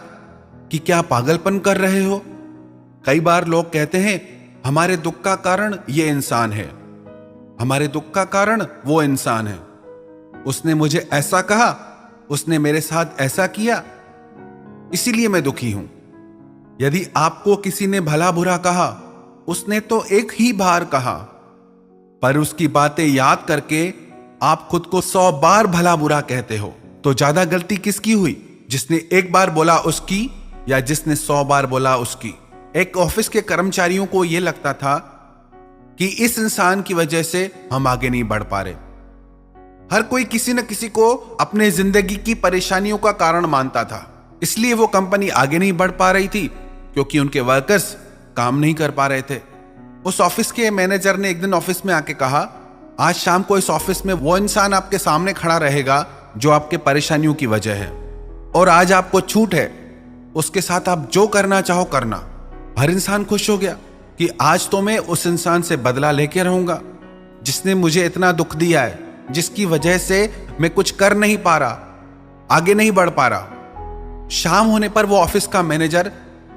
कि क्या पागलपन कर रहे हो? कई बार लोग कहते हैं हमारे दुख का कारण ये इंसान है, हमारे दुख का कारण वो इंसान है, उसने मुझे ऐसा कहा, उसने मेरे साथ ऐसा किया, इसीलिए मैं दुखी हूं। यदि आपको किसी ने भला बुरा कहा, उसने तो एक ही बार कहा, पर उसकी बातें याद करके आप खुद को 100 बार भला बुरा कहते हो। तो ज्यादा गलती किसकी हुई, जिसने एक बार बोला उसकी या जिसने 100 बार बोला उसकी? एक ऑफिस के कर्मचारियों को यह लगता था कि इस इंसान की वजह से हम आगे नहीं बढ़ पा रहे। हर कोई किसी न किसी को अपने जिंदगी की परेशानियों का कारण मानता था, इसलिए वो कंपनी आगे नहीं बढ़ पा रही थी, क्योंकि उनके वर्कर्स काम नहीं कर पा रहे थे। उस ऑफिस के मैनेजर ने एक दिन ऑफिस में आके कहा, आज शाम को इस ऑफिस में वो इंसान आपके सामने खड़ा रहेगा जो आपके परेशानियों की वजह है, और आज आपको छूट है, उसके साथ आप जो करना चाहो करना। हर इंसान खुश हो गया कि आज तो मैं उस इंसान से बदला लेके रहूंगा जिसने मुझे इतना दुख दिया है, जिसकी वजह से मैं कुछ कर नहीं पा रहा, आगे नहीं बढ़ पा रहा। शाम होने पर वो ऑफिस का मैनेजर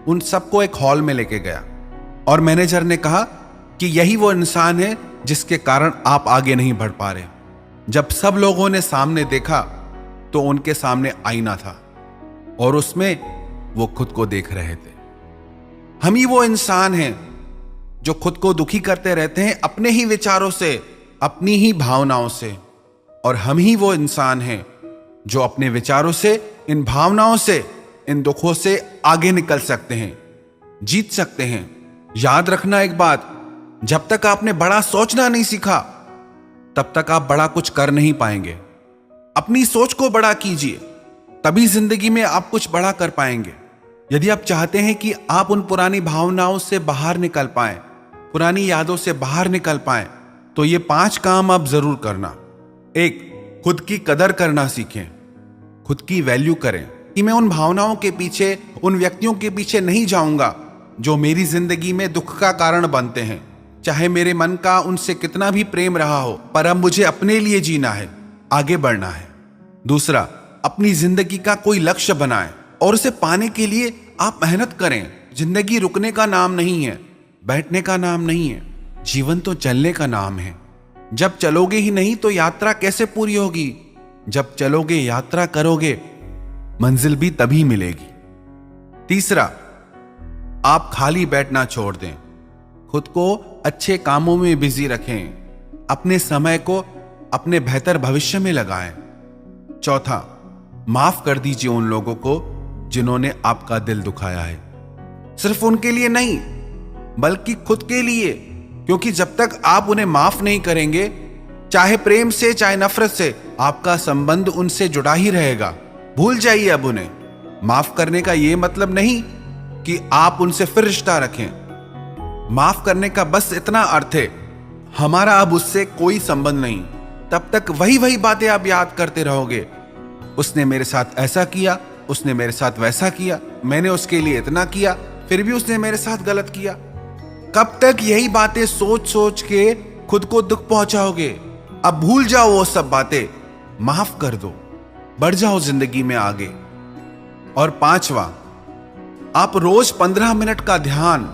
उन सबको एक हॉल में लेके गया और मैनेजर ने कहा कि यही वो इंसान है जिसके कारण आप आगे नहीं बढ़ पा रहे। जब सब लोगों ने सामने देखा तो उनके सामने आईना था और उसमें वो खुद को देख रहे थे। हम ही वो इंसान हैं जो खुद को दुखी करते रहते हैं अपने ही विचारों से, अपनी ही भावनाओं से, और हम ही वो इंसान हैं जो अपने विचारों से, इन भावनाओं से, इन दुखों से आगे निकल सकते हैं, जीत सकते हैं। याद रखना एक बात, जब तक आपने बड़ा सोचना नहीं सीखा तब तक आप बड़ा कुछ कर नहीं पाएंगे। अपनी सोच को बड़ा कीजिए, तभी जिंदगी में आप कुछ बड़ा कर पाएंगे। यदि आप चाहते हैं कि आप उन पुरानी भावनाओं से बाहर निकल पाएं, पुरानी यादों से बाहर निकल पाएं, तो ये 5 काम आप जरूर करना। 1, खुद की कदर करना सीखें, खुद की वैल्यू करें कि मैं उन भावनाओं के पीछे, उन व्यक्तियों के पीछे नहीं जाऊंगा जो मेरी जिंदगी में दुख का कारण बनते हैं। चाहे मेरे मन का उनसे कितना भी प्रेम रहा हो, पर अब मुझे अपने लिए जीना है, आगे बढ़ना है। दूसरा, अपनी जिंदगी का कोई लक्ष्य बनाएं और उसे पाने के लिए आप मेहनत करें। जिंदगी रुकने का नाम नहीं है, बैठने का नाम नहीं है, जीवन तो चलने का नाम है। जब चलोगे ही नहीं तो यात्रा कैसे पूरी होगी? जब चलोगे, यात्रा करोगे, मंजिल भी तभी मिलेगी। तीसरा, आप खाली बैठना छोड़ दें, खुद को अच्छे कामों में बिजी रखें, अपने समय को अपने बेहतर भविष्य में लगाएं। चौथा, माफ कर दीजिए उन लोगों को जिन्होंने आपका दिल दुखाया है, सिर्फ उनके लिए नहीं बल्कि खुद के लिए, क्योंकि जब तक आप उन्हें माफ नहीं करेंगे, चाहे प्रेम से चाहे नफरत से, आपका संबंध उनसे जुड़ा ही रहेगा। भूल जाइए अब उन्हें। माफ करने का यह मतलब नहीं कि आप उनसे फिर रिश्ता रखें। माफ करने का बस इतना अर्थ है, हमारा अब उससे कोई संबंध नहीं। तब तक वही वही बातें आप याद करते रहोगे, उसने मेरे साथ ऐसा किया, उसने मेरे साथ वैसा किया, मैंने उसके लिए इतना किया, फिर भी उसने मेरे साथ गलत किया। कब तक यही बातें सोच सोच के खुद को दुख पहुंचाओगे? अब भूल जाओ वो सब बातें, माफ कर दो, बढ़ जाओ जिंदगी में आगे। और 5वां, आप रोज 15 मिनट का ध्यान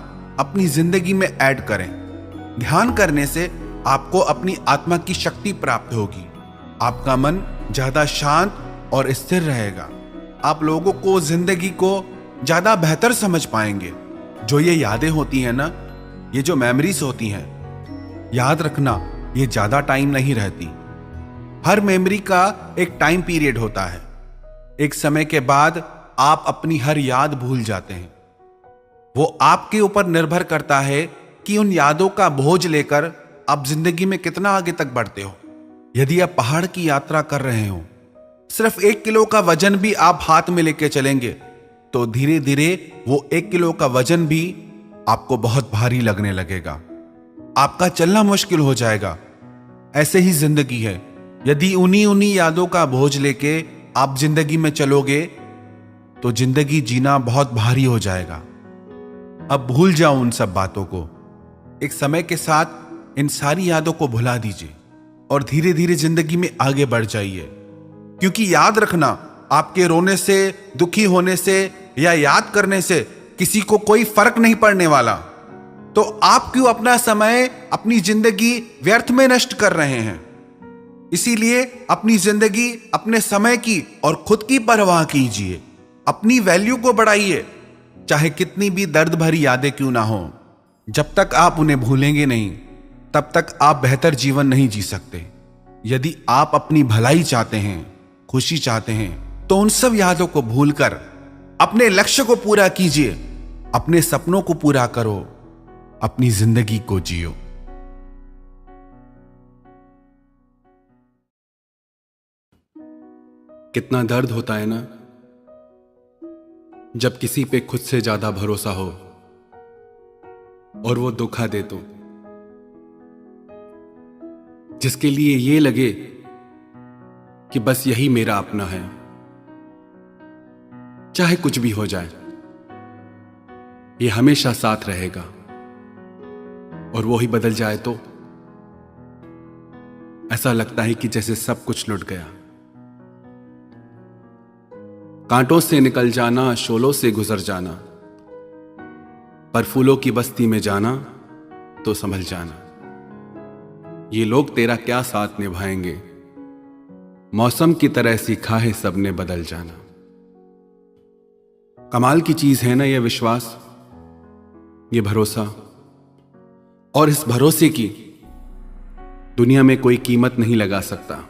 अपनी जिंदगी में ऐड करें। ध्यान करने से आपको अपनी आत्मा की शक्ति प्राप्त होगी, आपका मन ज्यादा शांत और स्थिर रहेगा, आप लोगों को, जिंदगी को ज्यादा बेहतर समझ पाएंगे। जो ये यादें होती हैं ना, ये जो मेमोरीज होती हैं, याद रखना ये ज्यादा टाइम नहीं रहती। हर मेमोरी का एक टाइम पीरियड होता है, एक समय के बाद आप अपनी हर याद भूल जाते हैं। वो आपके ऊपर निर्भर करता है कि उन यादों का बोझ लेकर आप जिंदगी में कितना आगे तक बढ़ते हो। यदि आप पहाड़ की यात्रा कर रहे हो, सिर्फ 1 किलो का वजन भी आप हाथ में लेके चलेंगे, तो धीरे धीरे वो 1 किलो का वजन भी आपको बहुत भारी लगने लगेगा, आपका चलना मुश्किल हो जाएगा। ऐसे ही जिंदगी है। यदि उन्हीं उन्हीं यादों का बोझ लेके आप जिंदगी में चलोगे तो जिंदगी जीना बहुत भारी हो जाएगा। अब भूल जाओ उन सब बातों को। एक समय के साथ इन सारी यादों को भुला दीजिए और धीरे धीरे जिंदगी में आगे बढ़ जाइए। क्योंकि याद रखना, आपके रोने से, दुखी होने से या याद करने से किसी को कोई फर्क नहीं पड़ने वाला। तो आप क्यों अपना समय, अपनी जिंदगी व्यर्थ में नष्ट कर रहे हैं? इसीलिए अपनी जिंदगी, अपने समय की और खुद की परवाह कीजिए। अपनी वैल्यू को बढ़ाइए, चाहे कितनी भी दर्द भरी यादें क्यों ना हो। जब तक आप उन्हें भूलेंगे नहीं, तब तक आप बेहतर जीवन नहीं जी सकते। यदि आप अपनी भलाई चाहते हैं, खुशी चाहते हैं, तो उन सब यादों को भूलकर अपने लक्ष्य को पूरा कीजिए, अपने सपनों को पूरा करो, अपनी जिंदगी को जियो। कितना दर्द होता है ना जब किसी पे खुद से ज्यादा भरोसा हो और वो धोखा दे तो, जिसके लिए ये लगे कि बस यही मेरा अपना है, चाहे कुछ भी हो जाए ये हमेशा साथ रहेगा, और वो ही बदल जाए तो ऐसा लगता है कि जैसे सब कुछ लुट गया। कांटों से निकल जाना, शोलों से गुजर जाना, पर फूलों की बस्ती में जाना तो संभल जाना। ये लोग तेरा क्या साथ निभाएंगे, मौसम की तरह सीखा है सबने बदल जाना। कमाल की चीज है ना ये विश्वास, ये भरोसा, और इस भरोसे की दुनिया में कोई कीमत नहीं लगा सकता।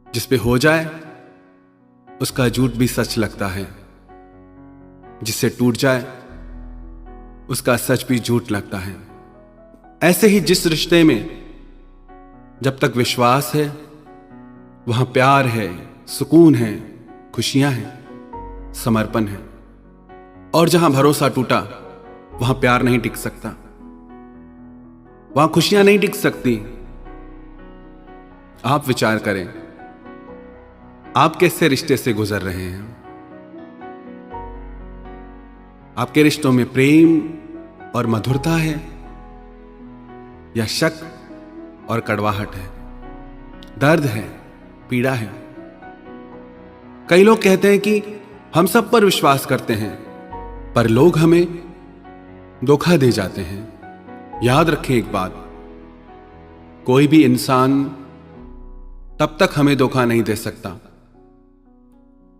जिस पे हो जाए उसका झूठ भी सच लगता है, जिससे टूट जाए उसका सच भी झूठ लगता है। ऐसे ही जिस रिश्ते में जब तक विश्वास है वहां प्यार है, सुकून है, खुशियां हैं, समर्पण है, और जहां भरोसा टूटा वहां प्यार नहीं टिक सकता, वहां खुशियां नहीं टिक सकती। आप विचार करें, आप कैसे रिश्ते से गुजर रहे हैं? आपके रिश्तों में प्रेम और मधुरता है या शक और कड़वाहट है, दर्द है, पीड़ा है? कई लोग कहते हैं कि हम सब पर विश्वास करते हैं, पर लोग हमें धोखा दे जाते हैं। याद रखें एक बात, कोई भी इंसान तब तक हमें धोखा नहीं दे सकता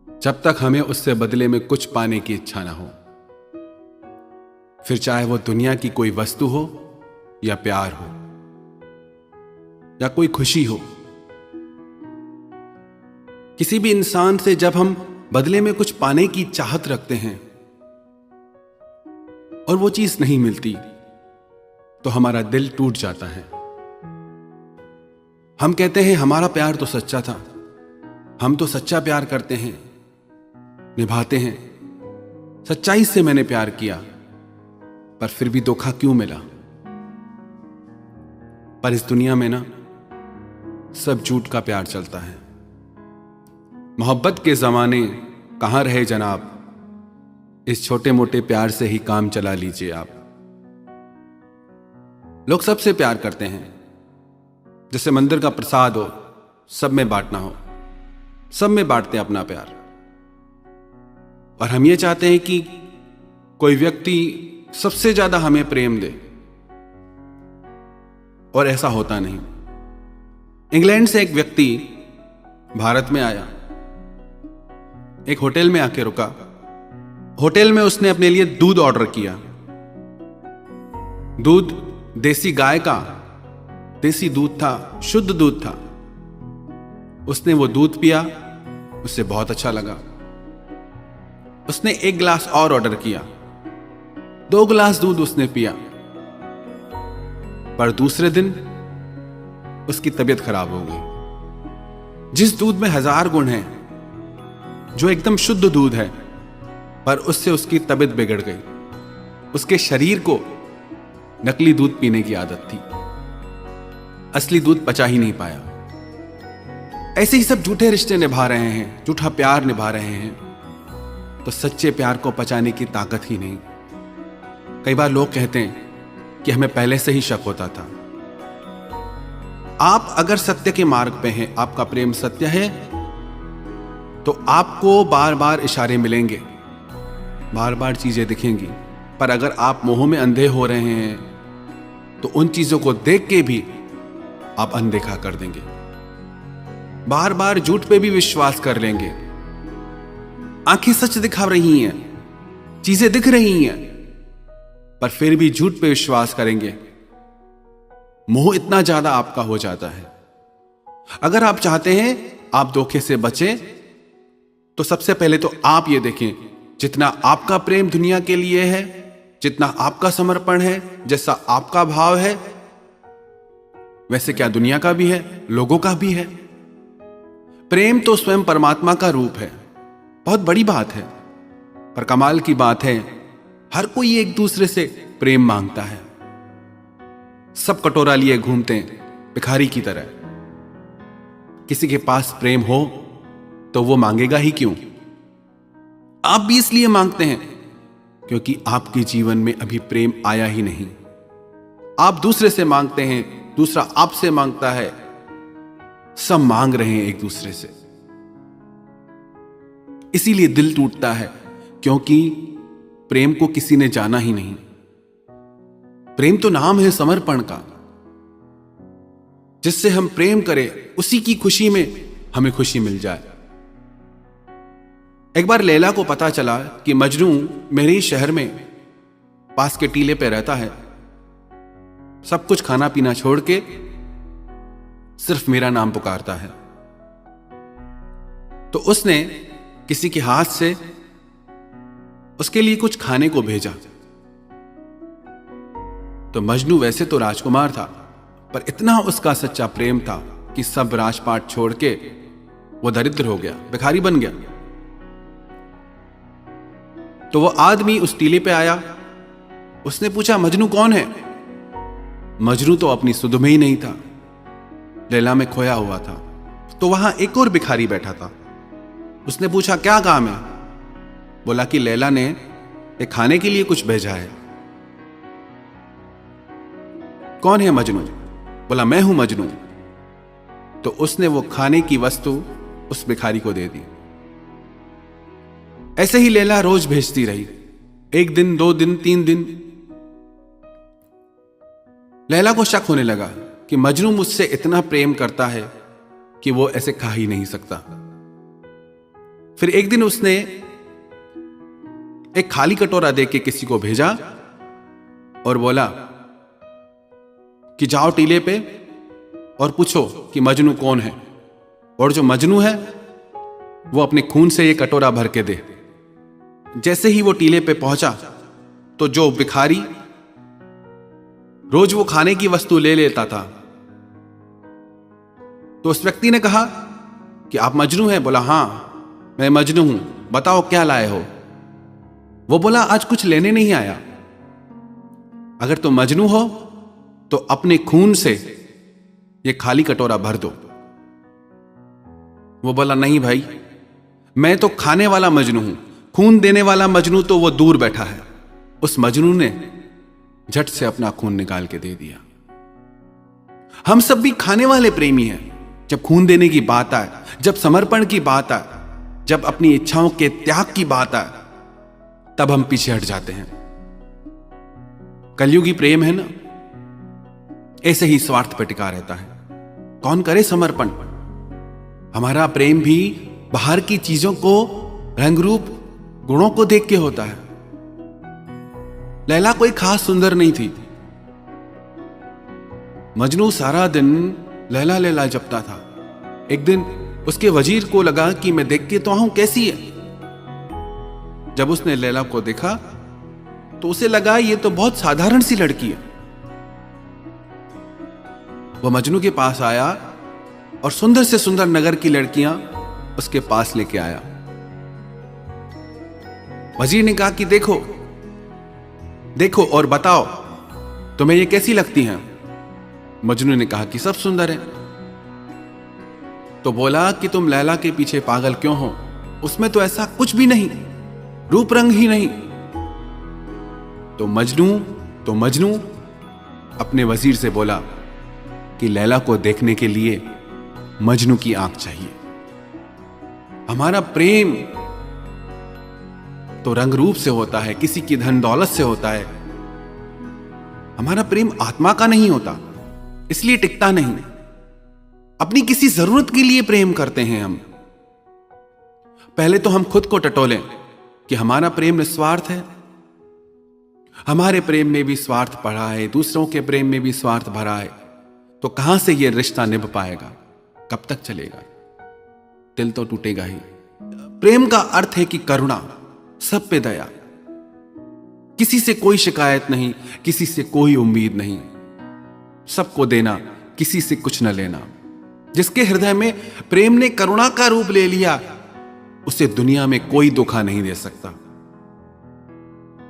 जब तक हमें उससे बदले में कुछ पाने की इच्छा ना हो, फिर चाहे वो दुनिया की कोई वस्तु हो या प्यार हो या कोई खुशी हो। किसी भी इंसान से जब हम बदले में कुछ पाने की चाहत रखते हैं और वो चीज नहीं मिलती तो हमारा दिल टूट जाता है। हम कहते हैं हमारा प्यार तो सच्चा था, हम तो सच्चा प्यार करते हैं, निभाते हैं, सच्चाई से मैंने प्यार किया, पर फिर भी धोखा क्यों मिला? पर इस दुनिया में ना सब झूठ का प्यार चलता है। मोहब्बत के जमाने कहां रहे जनाब, इस छोटे मोटे प्यार से ही काम चला लीजिए आप। लोग सबसे प्यार करते हैं, जैसे मंदिर का प्रसाद हो, सब में बांटना हो, सब में बांटते हैं अपना प्यार। और हम ये चाहते हैं कि कोई व्यक्ति सबसे ज्यादा हमें प्रेम दे, और ऐसा होता नहीं। इंग्लैंड से एक व्यक्ति भारत में आया, एक होटल में आके रुका। होटल में उसने अपने लिए दूध ऑर्डर किया। दूध देसी गाय का, देसी दूध था, शुद्ध दूध था। उसने वो दूध पिया, उसे बहुत अच्छा लगा। उसने एक गिलास और ऑर्डर किया, 2 गिलास दूध उसने पिया। पर दूसरे दिन उसकी तबीयत खराब हो गई। जिस दूध में 1000 गुण हैं, जो एकदम शुद्ध दूध है, पर उससे उसकी तबीयत बिगड़ गई। उसके शरीर को नकली दूध पीने की आदत थी, असली दूध पचा ही नहीं पाया। ऐसे ही सब झूठे रिश्ते निभा रहे हैं, झूठा प्यार निभा रहे हैं, तो सच्चे प्यार को पचाने की ताकत ही नहीं। कई बार लोग कहते हैं कि हमें पहले से ही शक होता था। आप अगर सत्य के मार्ग पे हैं, आपका प्रेम सत्य है, तो आपको बार बार इशारे मिलेंगे, बार बार चीजें दिखेंगी। पर अगर आप मोह में अंधे हो रहे हैं तो उन चीजों को देख के भी आप अनदेखा कर देंगे, बार बार झूठ पे भी विश्वास कर लेंगे। आंखें सच दिखा रही हैं, चीजें दिख रही हैं, पर फिर भी झूठ पे विश्वास करेंगे। मोह इतना ज्यादा आपका हो जाता है। अगर आप चाहते हैं आप धोखे से बचें, तो सबसे पहले तो आप ये देखें, जितना आपका प्रेम दुनिया के लिए है, जितना आपका समर्पण है, जैसा आपका भाव है, वैसे क्या दुनिया का भी है, लोगों का भी है। प्रेम तो स्वयं परमात्मा का रूप है। बहुत बड़ी बात है, पर कमाल की बात है, हर कोई एक दूसरे से प्रेम मांगता है। सब कटोरा लिए घूमते हैं भिखारी की तरह। किसी के पास प्रेम हो तो वो मांगेगा ही क्यों? आप भी इसलिए मांगते हैं क्योंकि आपके जीवन में अभी प्रेम आया ही नहीं। आप दूसरे से मांगते हैं, दूसरा आपसे मांगता है, सब मांग रहे हैं एक दूसरे से। इसीलिए दिल टूटता है, क्योंकि प्रेम को किसी ने जाना ही नहीं। प्रेम तो नाम है समर्पण का। जिससे हम प्रेम करें, उसी की खुशी में हमें खुशी मिल जाए। एक बार लैला को पता चला कि मजनू मेरे ही शहर में पास के टीले पे रहता है, सब कुछ खाना पीना छोड़ के सिर्फ मेरा नाम पुकारता है। तो उसने किसी के हाथ से उसके लिए कुछ खाने को भेजा। तो मजनू वैसे तो राजकुमार था, पर इतना उसका सच्चा प्रेम था कि सब राजपाट छोड़ के वो दरिद्र हो गया, भिखारी बन गया। तो वो आदमी उस टीले पे आया, उसने पूछा मजनू कौन है? मजनू तो अपनी सुध में ही नहीं था, लैला में खोया हुआ था। तो वहां एक और भिखारी बैठा था। उसने पूछा क्या काम है? बोला कि लैला ने एक खाने के लिए कुछ भेजा है। कौन है मजनू? बोला मैं हूं मजनू। तो उसने वो खाने की वस्तु उस भिखारी को दे दी। ऐसे ही लैला रोज भेजती रही, 1 दिन 2 दिन 3 दिन। लैला को शक होने लगा कि मजनू मुझसे इतना प्रेम करता है कि वो ऐसे खा ही नहीं सकता। फिर एक दिन उसने एक खाली कटोरा दे के किसी को भेजा और बोला कि जाओ टीले पे और पूछो कि मजनू कौन है, और जो मजनू है वो अपने खून से ये कटोरा भर के दे। जैसे ही वो टीले पे पहुंचा तो जो भिखारी रोज वो खाने की वस्तु ले लेता था, तो उस व्यक्ति ने कहा कि आप मजनू हैं? बोला हां मैं मजनू हूं, बताओ क्या लाए हो? वो बोला आज कुछ लेने नहीं आया। अगर तुम मजनू हो तो अपने खून से ये खाली कटोरा भर दो। वो बोला नहीं भाई, मैं तो खाने वाला मजनू हूं, खून देने वाला मजनू तो वो दूर बैठा है। उस मजनू ने झट से अपना खून निकाल के दे दिया। हम सब भी खाने वाले प्रेमी हैं। जब खून देने की बात आए, जब समर्पण की बात आए, जब अपनी इच्छाओं के त्याग की बात आए, तब हम पीछे हट जाते हैं। कलयुगी प्रेम है ना, ऐसे ही स्वार्थ पर टिका रहता है। कौन करे समर्पण? हमारा प्रेम भी बाहर की चीजों को, रंग रूप, गुणों को देख के होता है। लैला कोई खास सुंदर नहीं थी। मजनू सारा दिन लैला लैला जपता था। एक दिन उसके वजीर को लगा कि मैं देख के तो आऊं कैसी है। जब उसने लैला को देखा तो उसे लगा ये तो बहुत साधारण सी लड़की है। वो मजनू के पास आया और सुंदर से सुंदर नगर की लड़कियां उसके पास लेके आया। वजीर ने कहा कि देखो देखो और बताओ तुम्हें ये कैसी लगती हैं। मजनू ने कहा कि सब सुंदर है। तो बोला कि तुम लैला के पीछे पागल क्यों हो, उसमें तो ऐसा कुछ भी नहीं, रूप रंग ही नहीं। तो मजनू अपने वजीर से बोला कि लैला को देखने के लिए मजनू की आंख चाहिए। हमारा प्रेम तो रंग रूप से होता है, किसी की धन दौलत से होता है। हमारा प्रेम आत्मा का नहीं होता, इसलिए टिकता नहीं। अपनी किसी जरूरत के लिए प्रेम करते हैं हम। पहले तो हम खुद को टटोलें कि हमारा प्रेम निस्वार्थ है। हमारे प्रेम में भी स्वार्थ पड़ा है, दूसरों के प्रेम में भी स्वार्थ भरा है। तो कहां से यह रिश्ता निभ पाएगा, कब तक चलेगा? दिल तो टूटेगा ही। प्रेम का अर्थ है कि करुणा, सब पे दया, किसी से कोई शिकायत नहीं, किसी से कोई उम्मीद नहीं, सबको देना, किसी से कुछ न लेना। जिसके हृदय में प्रेम ने करुणा का रूप ले लिया, उसे दुनिया में कोई धोखा नहीं दे सकता।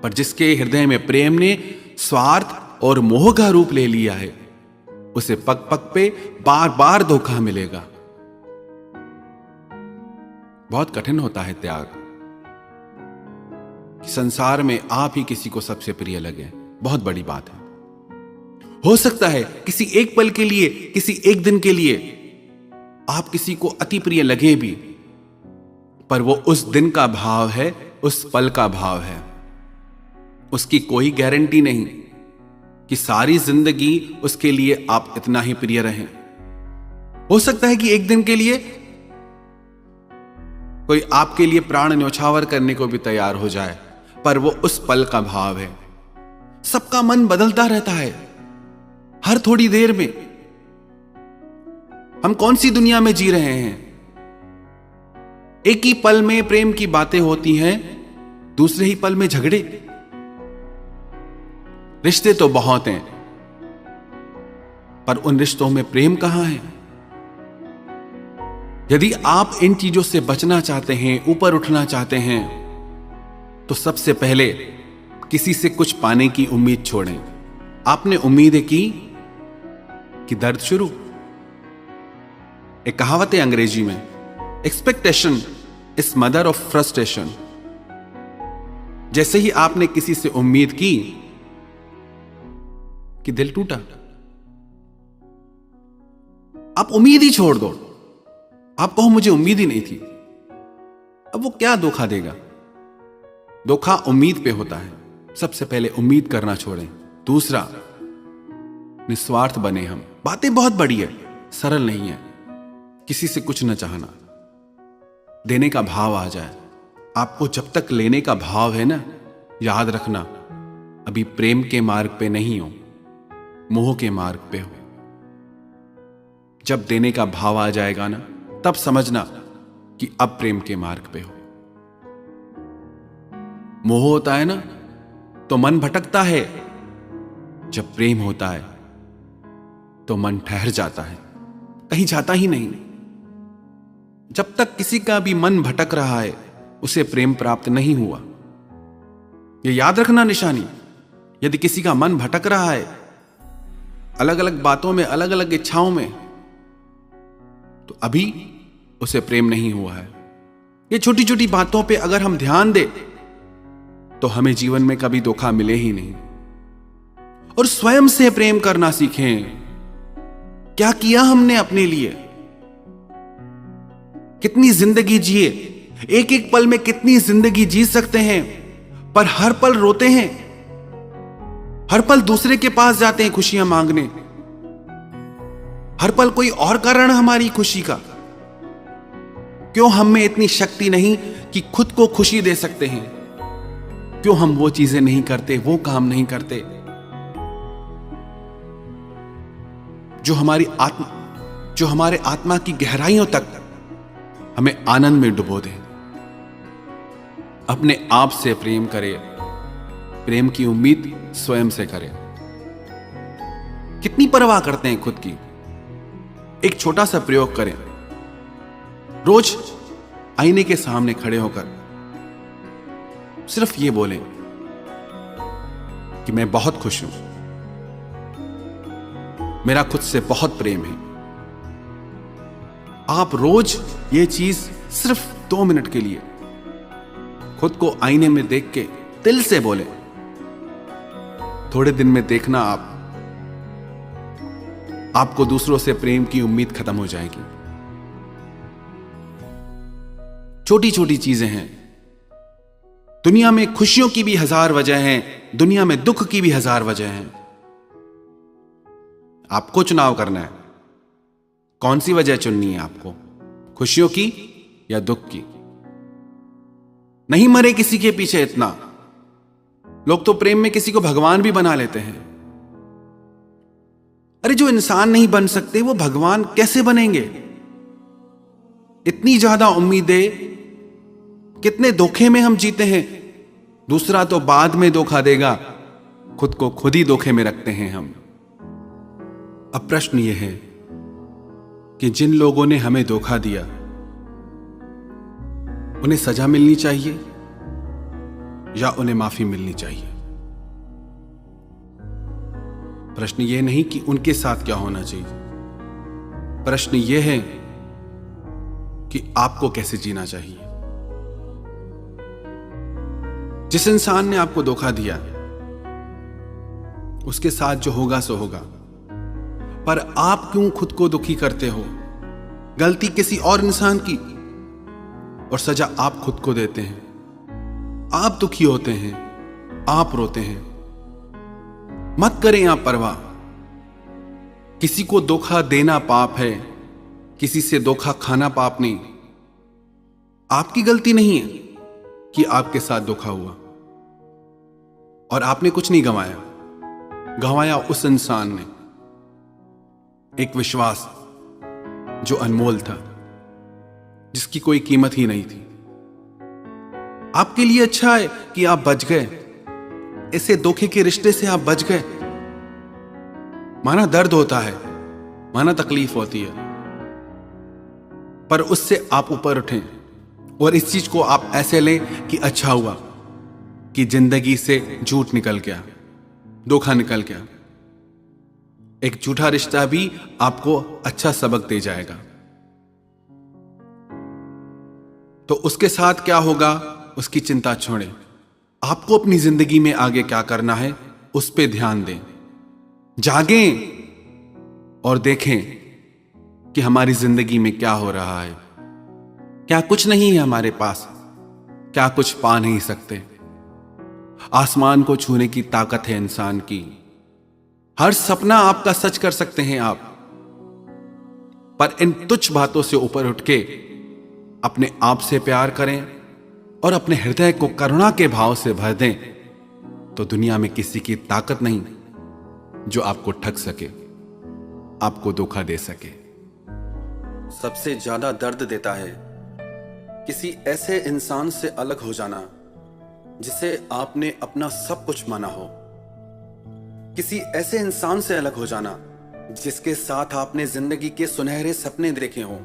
पर जिसके हृदय में प्रेम ने स्वार्थ और मोह का रूप ले लिया है, उसे पग पग पे बार बार धोखा मिलेगा। बहुत कठिन होता है त्याग, कि संसार में आप ही किसी को सबसे प्रिय लगे, बहुत बड़ी बात है। हो सकता है किसी एक पल के लिए, किसी एक दिन के लिए आप किसी को अति प्रिय लगे भी, पर वो उस दिन का भाव है, उस पल का भाव है। उसकी कोई गारंटी नहीं कि सारी जिंदगी उसके लिए आप इतना ही प्रिय रहें। हो सकता है कि एक दिन के लिए कोई आपके लिए प्राण न्यौछावर करने को भी तैयार हो जाए, पर वो उस पल का भाव है। सबका मन बदलता रहता है हर थोड़ी देर में। हम कौन सी दुनिया में जी रहे हैं? एक ही पल में प्रेम की बातें होती हैं, दूसरे ही पल में झगड़े। रिश्ते तो बहुत हैं, पर उन रिश्तों में प्रेम कहां है? यदि आप इन चीजों से बचना चाहते हैं, ऊपर उठना चाहते हैं, तो सबसे पहले किसी से कुछ पाने की उम्मीद छोड़ें। आपने उम्मीदें की कि दर्द शुरू। एक कहावत है अंग्रेजी में, expectation is mother of frustration. जैसे ही आपने किसी से उम्मीद की कि दिल टूटा, आप उम्मीद ही छोड़ दो। आप कहो मुझे उम्मीद ही नहीं थी, अब वो क्या धोखा देगा? धोखा उम्मीद पे होता है। सबसे पहले उम्मीद करना छोड़ें। दूसरा, निस्वार्थ बने हम। बातें बहुत बड़ी है, सरल नहीं है। किसी से कुछ न चाहना, देने का भाव आ जाए। आपको जब तक लेने का भाव है ना, याद रखना अभी प्रेम के मार्ग पे नहीं हो, मोह के मार्ग पे हो। जब देने का भाव आ जाएगा ना, तब समझना कि अब प्रेम के मार्ग पे हो। मोह होता है ना तो मन भटकता है, जब प्रेम होता है तो मन ठहर जाता है, कहीं जाता ही नहीं। जब तक किसी का भी मन भटक रहा है, उसे प्रेम प्राप्त नहीं हुआ। यह याद रखना निशानी। यदि किसी का मन भटक रहा है अलग अलग बातों में, अलग अलग इच्छाओं में, तो अभी उसे प्रेम नहीं हुआ है। ये छोटी छोटी बातों पे अगर हम ध्यान दें तो हमें जीवन में कभी धोखा मिले ही नहीं। और स्वयं से प्रेम करना सीखें। क्या किया हमने अपने लिए? कितनी जिंदगी जिए, एक एक पल में कितनी जिंदगी जी सकते हैं, पर हर पल रोते हैं, हर पल दूसरे के पास जाते हैं खुशियां मांगने, हर पल कोई और कारण हमारी खुशी का। क्यों हम में इतनी शक्ति नहीं कि खुद को खुशी दे सकते हैं? क्यों हम वो चीजें नहीं करते, वो काम नहीं करते जो हमारे आत्मा की गहराइयों तक हमें आनंद में डुबो दे। अपने आप से प्रेम करें। प्रेम की उम्मीद स्वयं से करें। कितनी परवाह करते हैं खुद की? एक छोटा सा प्रयोग करें। रोज आईने के सामने खड़े होकर सिर्फ ये बोलें कि मैं बहुत खुश हूं, मेरा खुद से बहुत प्रेम है। आप रोज ये चीज सिर्फ 2 मिनट के लिए खुद को आईने में देख के दिल से बोले। थोड़े दिन में देखना आपको दूसरों से प्रेम की उम्मीद खत्म हो जाएगी। छोटी छोटी चीजें हैं। दुनिया में खुशियों की भी 1000 वजह हैं, दुनिया में दुख की भी 1000 वजह हैं। आपको चुनाव करना है, कौन सी वजह चुननी है आपको, खुशियों की या दुख की। नहीं मरे किसी के पीछे इतना। लोग तो प्रेम में किसी को भगवान भी बना लेते हैं। अरे जो इंसान नहीं बन सकते वो भगवान कैसे बनेंगे? इतनी ज्यादा उम्मीदें, कितने धोखे में हम जीते हैं। दूसरा तो बाद में धोखा देगा, खुद को खुद ही धोखे में रखते हैं हम। अब प्रश्न यह है कि जिन लोगों ने हमें धोखा दिया उन्हें सजा मिलनी चाहिए या उन्हें माफी मिलनी चाहिए? प्रश्न यह नहीं कि उनके साथ क्या होना चाहिए, प्रश्न यह है कि आपको कैसे जीना चाहिए। जिस इंसान ने आपको धोखा दिया उसके साथ जो होगा सो होगा, पर आप क्यों खुद को दुखी करते हो? गलती किसी और इंसान की और सजा आप खुद को देते हैं। आप दुखी होते हैं, आप रोते हैं। मत करें आप परवाह। किसी को धोखा देना पाप है, किसी से धोखा खाना पाप नहीं। आपकी गलती नहीं है कि आपके साथ धोखा हुआ और आपने कुछ नहीं गंवाया उस इंसान ने एक विश्वास जो अनमोल था, जिसकी कोई कीमत ही नहीं थी। आपके लिए अच्छा है कि आप बच गए, ऐसे धोखे के रिश्ते से आप बच गए। माना दर्द होता है, माना तकलीफ होती है, पर उससे आप ऊपर उठें और इस चीज को आप ऐसे लें कि अच्छा हुआ कि जिंदगी से झूठ निकल गया, धोखा निकल गया। एक झूठा रिश्ता भी आपको अच्छा सबक दे जाएगा। तो उसके साथ क्या होगा उसकी चिंता छोड़ें। आपको अपनी जिंदगी में आगे क्या करना है उस पे ध्यान दें। जागें और देखें कि हमारी जिंदगी में क्या हो रहा है। क्या कुछ नहीं है हमारे पास? क्या कुछ पा नहीं सकते? आसमान को छूने की ताकत है इंसान की। हर सपना आपका सच कर सकते हैं आप। पर इन तुच्छ बातों से ऊपर उठ के अपने आप से प्यार करें और अपने हृदय को करुणा के भाव से भर दें, तो दुनिया में किसी की ताकत नहीं जो आपको ठग सके, आपको धोखा दे सके। सबसे ज्यादा दर्द देता है किसी ऐसे इंसान से अलग हो जाना जिसे आपने अपना सब कुछ माना हो। किसी ऐसे इंसान से अलग हो जाना जिसके साथ आपने जिंदगी के सुनहरे सपने देखे हों,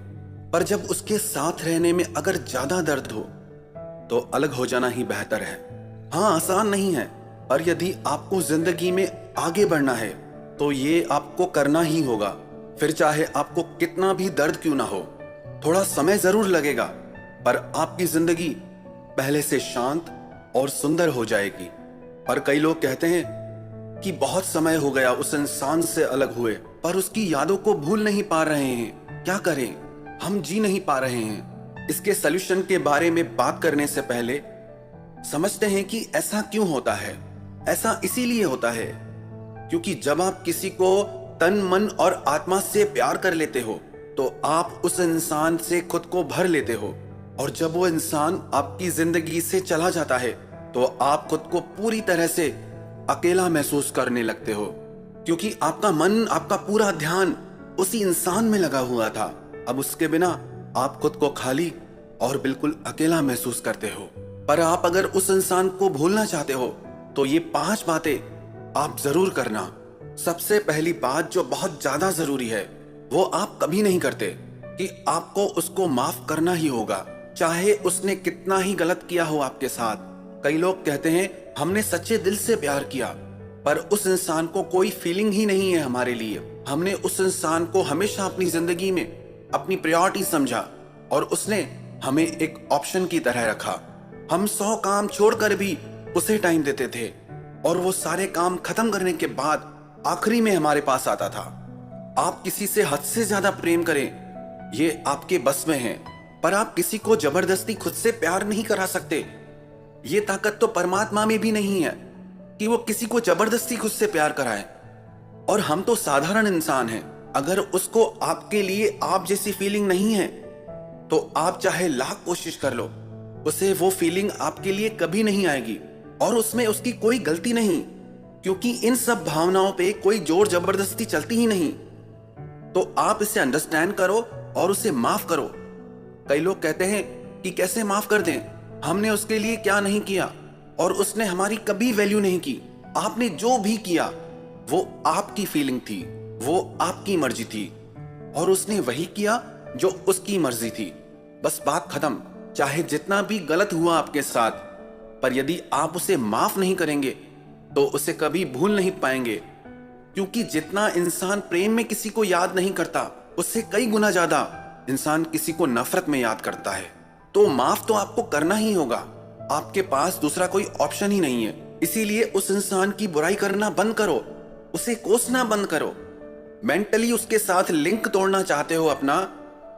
पर जब उसके साथ रहने में अगर ज्यादा दर्द हो तो अलग हो जाना ही बेहतर है। हाँ, आसान नहीं है, पर यदि आपको जिंदगी में आगे बढ़ना है तो ये आपको करना ही होगा। फिर चाहे आपको कितना भी दर्द क्यों ना हो, थोड़ा समय जरूर लगेगा, पर आपकी जिंदगी पहले से शांत और सुंदर हो जाएगी। पर कई लोग कहते हैं कि बहुत समय हो गया उस इंसान से अलग हुए, पर उसकी यादों को भूल नहीं पा रहे हैं। क्या करें? हम जी नहीं पा रहे हैं। इसके सलूशन के बारे में बात करने से पहले समझते हैं कि ऐसा क्यों होता है। ऐसा इसीलिए होता है क्योंकि जब आप किसी को तन मन और आत्मा से प्यार कर लेते हो तो आप उस इंसान से खुद को भर लेते हो, और जब वो इंसान आपकी जिंदगी से चला जाता है तो आप खुद को पूरी तरह से अकेला महसूस करने लगते हो, क्योंकि आपका मन, आपका पूरा ध्यान उसी इंसान में लगा हुआ था। अब उसके बिना आप खुद को खाली और बिल्कुल अकेला महसूस करते हो। पर आप अगर उस इंसान को भूलना चाहते हो तो ये 5 बातें आप जरूर करना। सबसे पहली बात जो बहुत ज्यादा जरूरी है वो आप कभी नहीं करते कि आपको उसको माफ करना ही होगा, चाहे उसने कितना ही गलत किया हो आपके साथ। कई लोग कहते हैं हमने सच्चे दिल से प्यार किया, पर उस इंसान को कोई फीलिंग ही नहीं है हमारे लिए। हमने उस इंसान को हमेशा अपनी जिंदगी में अपनी प्रायोरिटी समझा और उसने हमें एक ऑप्शन की तरह रखा। हम 100 काम छोड़कर भी उसे टाइम देते थे और वो सारे काम खत्म करने के बाद आखिरी में हमारे पास आता था। आप किसी से हद से ज्यादा प्रेम करें, ये आपके बस में है, पर आप किसी को जबरदस्ती खुद से प्यार नहीं करा सकते। ये ताकत तो परमात्मा में भी नहीं है कि वो किसी को जबरदस्ती खुद से प्यार कराए। और हम तो साधारण इंसान हैं। अगर उसको आपके लिए आप जैसी फीलिंग नहीं है तो आप चाहे लाख कोशिश कर लो, उसे वो फीलिंग आपके लिए कभी नहीं आएगी। और उसमें उसकी कोई गलती नहीं, क्योंकि इन सब भावनाओं पे कोई जोर जबरदस्ती चलती ही नहीं। तो आप इसे अंडरस्टैंड करो और उसे माफ करो। कई लोग कहते हैं कि कैसे माफ कर दें, हमने उसके लिए क्या नहीं किया और उसने हमारी कभी वैल्यू नहीं की। आपने जो भी किया वो आपकी फीलिंग थी, वो आपकी मर्जी थी और उसने वही किया जो उसकी मर्जी थी। बस बात खत्म। चाहे जितना भी गलत हुआ आपके साथ, पर यदि आप उसे माफ नहीं करेंगे तो उसे कभी भूल नहीं पाएंगे। क्योंकि जितना इंसान प्रेम में किसी को याद नहीं करता, उससे कई गुना ज्यादा इंसान किसी को नफरत में याद करता है। तो माफ तो आपको करना ही होगा, आपके पास दूसरा कोई ऑप्शन ही नहीं है। इसीलिए उस इंसान की बुराई करना बंद करो, उसे कोसना बंद करो। मेंटली उसके साथ लिंक तोड़ना चाहते हो अपना,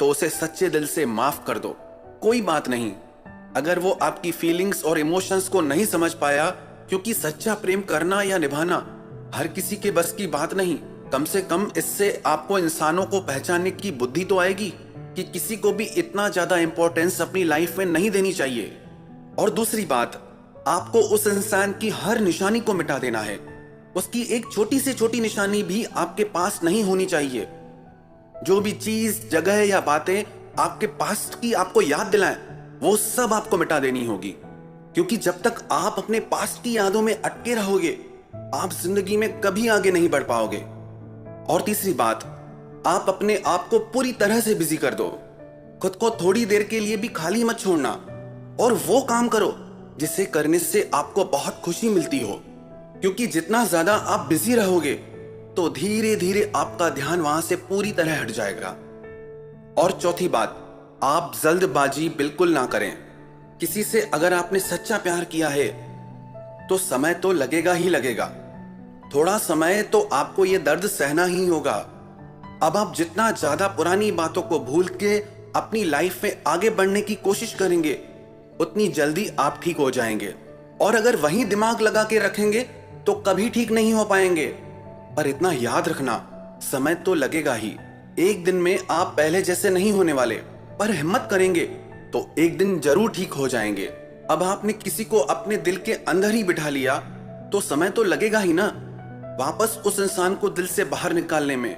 तो उसे सच्चे दिल से माफ कर दो। कोई बात नहीं अगर वो आपकी फीलिंग्स और इमोशंस को नहीं समझ पाया, क्योंकि सच्चा प्रेम करना या निभाना हर किसी के बस की बात नहीं। कम से कम इससे आपको इंसानों को पहचानने की बुद्धि तो आएगी कि किसी को भी इतना ज्यादा इंपॉर्टेंस अपनी लाइफ में नहीं देनी चाहिए। और दूसरी बात, आपको उस इंसान की हर निशानी को मिटा देना है। उसकी एक छोटी से छोटी निशानी भी आपके पास नहीं होनी चाहिए। जो भी चीज, जगह या बातें आपके पास्ट की आपको याद दिलाएं, वो सब आपको मिटा देनी होगी। क्योंकि जब तक आप अपने पास्ट की यादों में अटके रहोगे, आप जिंदगी में कभी आगे नहीं बढ़ पाओगे। और तीसरी बात, आप अपने आप को पूरी तरह से बिजी कर दो। खुद को थोड़ी देर के लिए भी खाली मत छोड़ना और वो काम करो जिसे करने से आपको बहुत खुशी मिलती हो। क्योंकि जितना ज्यादा आप बिजी रहोगे तो धीरे धीरे आपका ध्यान वहां से पूरी तरह हट जाएगा। और चौथी बात, आप जल्दबाजी बिल्कुल ना करें। किसी से अगर आपने सच्चा प्यार किया है तो समय तो लगेगा ही लगेगा। थोड़ा समय तो आपको यह दर्द सहना ही होगा। अब आप जितना ज्यादा पुरानी बातों को भूल के अपनी लाइफ में आगे बढ़ने की कोशिश करेंगे, उतनी जल्दी आप ठीक हो जाएंगे। और अगर वहीं दिमाग लगा के रखेंगे तो कभी ठीक नहीं हो पाएंगे। पर इतना याद रखना, समय तो लगेगा ही। एक दिन में आप पहले जैसे नहीं होने वाले, पर हिम्मत करेंगे तो एक दिन जरूर ठीक हो जाएंगे। अब आपने किसी को अपने दिल के अंदर ही बिठा लिया तो समय तो लगेगा ही ना वापस उस इंसान को दिल से बाहर निकालने में।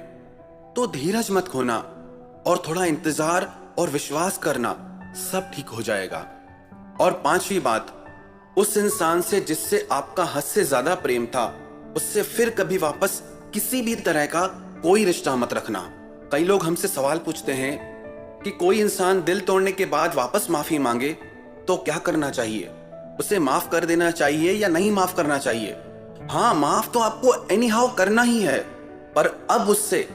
तो धीरज मत खोना और थोड़ा इंतजार और विश्वास करना, सब ठीक हो जाएगा। और पांचवी बात, उस इंसान से जिससे आपका हद से ज्यादा प्रेम था, उससे फिर कभी वापस किसी भी तरह का कोई रिश्ता मत रखना। कई लोग हमसे सवाल पूछते हैं कि कोई इंसान दिल तोड़ने के बाद वापस माफी मांगे तो क्या करना चाहिए, उसे माफ कर देना चाहिए या नहीं माफ करना चाहिए। हाँ, माफ तो आपको एनी हाउ करना ही है, पर अब उससे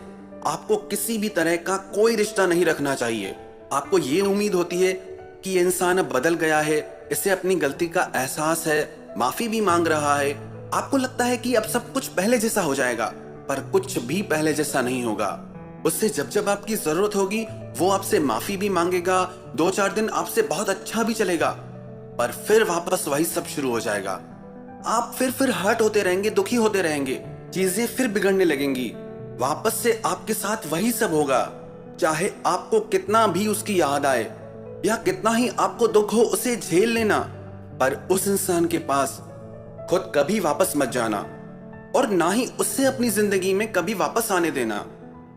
आपको किसी भी तरह का कोई रिश्ता नहीं रखना चाहिए। आपको ये उम्मीद होती है कि ये इंसान अब बदल गया है, इसे अपनी गलती का एहसास है, माफी भी मांग रहा है। आपको लगता है कि अब सब कुछ पहले जैसा हो जाएगा, पर कुछ भी पहले जैसा नहीं होगा। उससे जब जब आपकी जरूरत होगी वो आपसे माफी भी मांगेगा, 2-4 दिन आपसे बहुत अच्छा भी चलेगा, पर फिर वापस वही सब शुरू हो जाएगा। आप फिर हर्ट होते रहेंगे, दुखी होते रहेंगे, चीजें फिर बिगड़ने लगेंगी। वापस से आपके साथ वही सब होगा। चाहे आपको कितना भी उसकी याद आए या कितना ही आपको दुख हो, उसे झेल लेना, पर उस इंसान के पास खुद कभी वापस मत जाना और ना ही उससे अपनी जिंदगी में कभी वापस आने देना।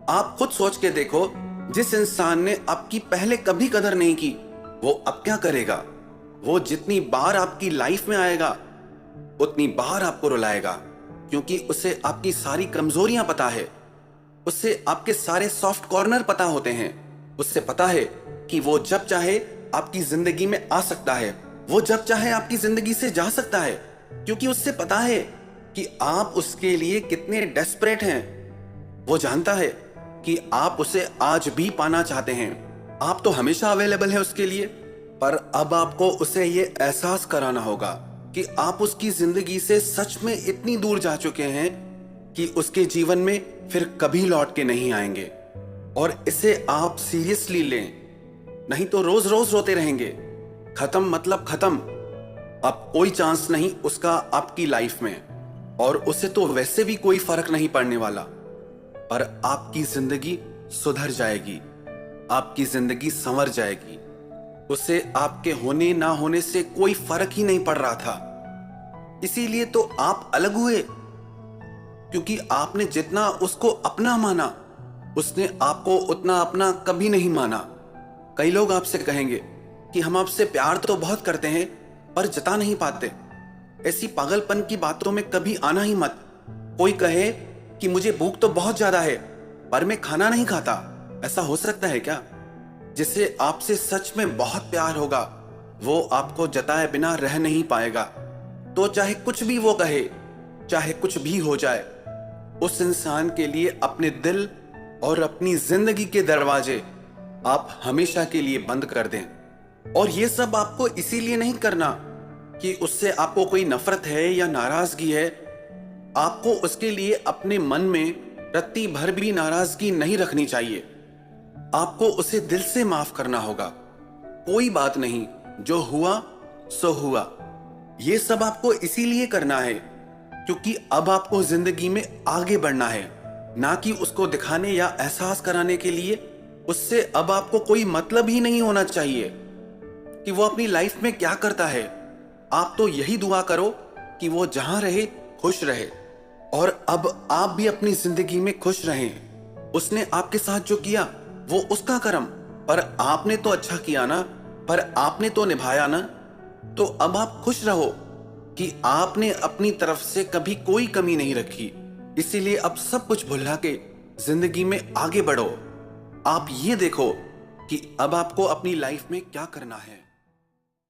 आप खुद सोच के देखो, जिस इंसान ने आपकी पहले कभी कदर नहीं की, वो अब क्या करेगा। वो जितनी बार आपकी लाइफ में आएगा उतनी बार आपको रुलाएगा, क्योंकि उसे आपकी सारी कमजोरियां पता है, उससे आपके सारे सॉफ्ट कॉर्नर पता होते हैं। उससे पता है कि वो जब चाहे आपकी जिंदगी में आ सकता है वो जब चाहे आपकी जिंदगी से जा सकता है, क्योंकि उससे पता है कि आप उसके लिए कितने डेस्परेट हैं। वो जानता है कि आप उसे आज भी पाना चाहते हैं। आप तो हमेशा अवेलेबल है उसके लिए, पर अब आपको उसे ये एहसास कराना होगा कि आप उसकी जिंदगी से सच में इतनी दूर जा चुके हैं कि उसके जीवन में फिर कभी लौट के नहीं आएंगे। और इसे आप सीरियसली लें, नहीं तो रोज रोज रोते रहेंगे। खत्म मतलब खत्म, अब कोई चांस नहीं उसका आपकी लाइफ में, और उसे तो वैसे भी कोई फर्क नहीं पड़ने वाला। पर आपकी जिंदगी सुधर जाएगी, आपकी जिंदगी संवर जाएगी। उसे आपके होने ना होने से कोई फर्क ही नहीं पड़ रहा था, इसीलिए तो आप अलग हुए, क्योंकि आपने जितना उसको अपना माना, उसने आपको उतना अपना कभी नहीं माना। कई लोग आपसे कहेंगे कि हम आपसे प्यार तो बहुत करते हैं पर जता नहीं पाते। ऐसी पागलपन की बातों में कभी आना ही मत। कोई कहे कि मुझे भूख तो बहुत ज्यादा है पर मैं खाना नहीं खाता, ऐसा हो सकता है क्या? जिसे आपसे सच में बहुत प्यार होगा वो आपको जताए बिना रह नहीं पाएगा। तो चाहे कुछ भी वो कहे, चाहे कुछ भी हो जाए, उस इंसान के लिए अपने दिल और अपनी जिंदगी के दरवाजे आप हमेशा के लिए बंद कर दें। और ये सब आपको इसीलिए नहीं करना कि उससे आपको कोई नफरत है या नाराजगी है। आपको उसके लिए अपने मन में रत्ती भर भी नाराजगी नहीं रखनी चाहिए। आपको उसे दिल से माफ करना होगा। कोई बात नहीं, जो हुआ सो हुआ। ये सब आपको इसीलिए करना है क्योंकि अब आपको जिंदगी में आगे बढ़ना है, ना कि उसको दिखाने या एहसास कराने के लिए। उससे अब आपको कोई मतलब ही नहीं होना चाहिए कि वो अपनी लाइफ में क्या करता है। आप तो यही दुआ करो कि वो जहां रहे खुश रहे, और अब आप भी अपनी जिंदगी में खुश रहें। उसने आपके साथ जो किया वो उसका कर्म, पर आपने तो अच्छा किया ना, पर आपने तो निभाया ना। तो अब आप खुश रहो कि आपने अपनी तरफ से कभी कोई कमी नहीं रखी। इसीलिए अब सब कुछ भुला के जिंदगी में आगे बढ़ो। आप ये देखो कि अब आपको अपनी लाइफ में क्या करना है।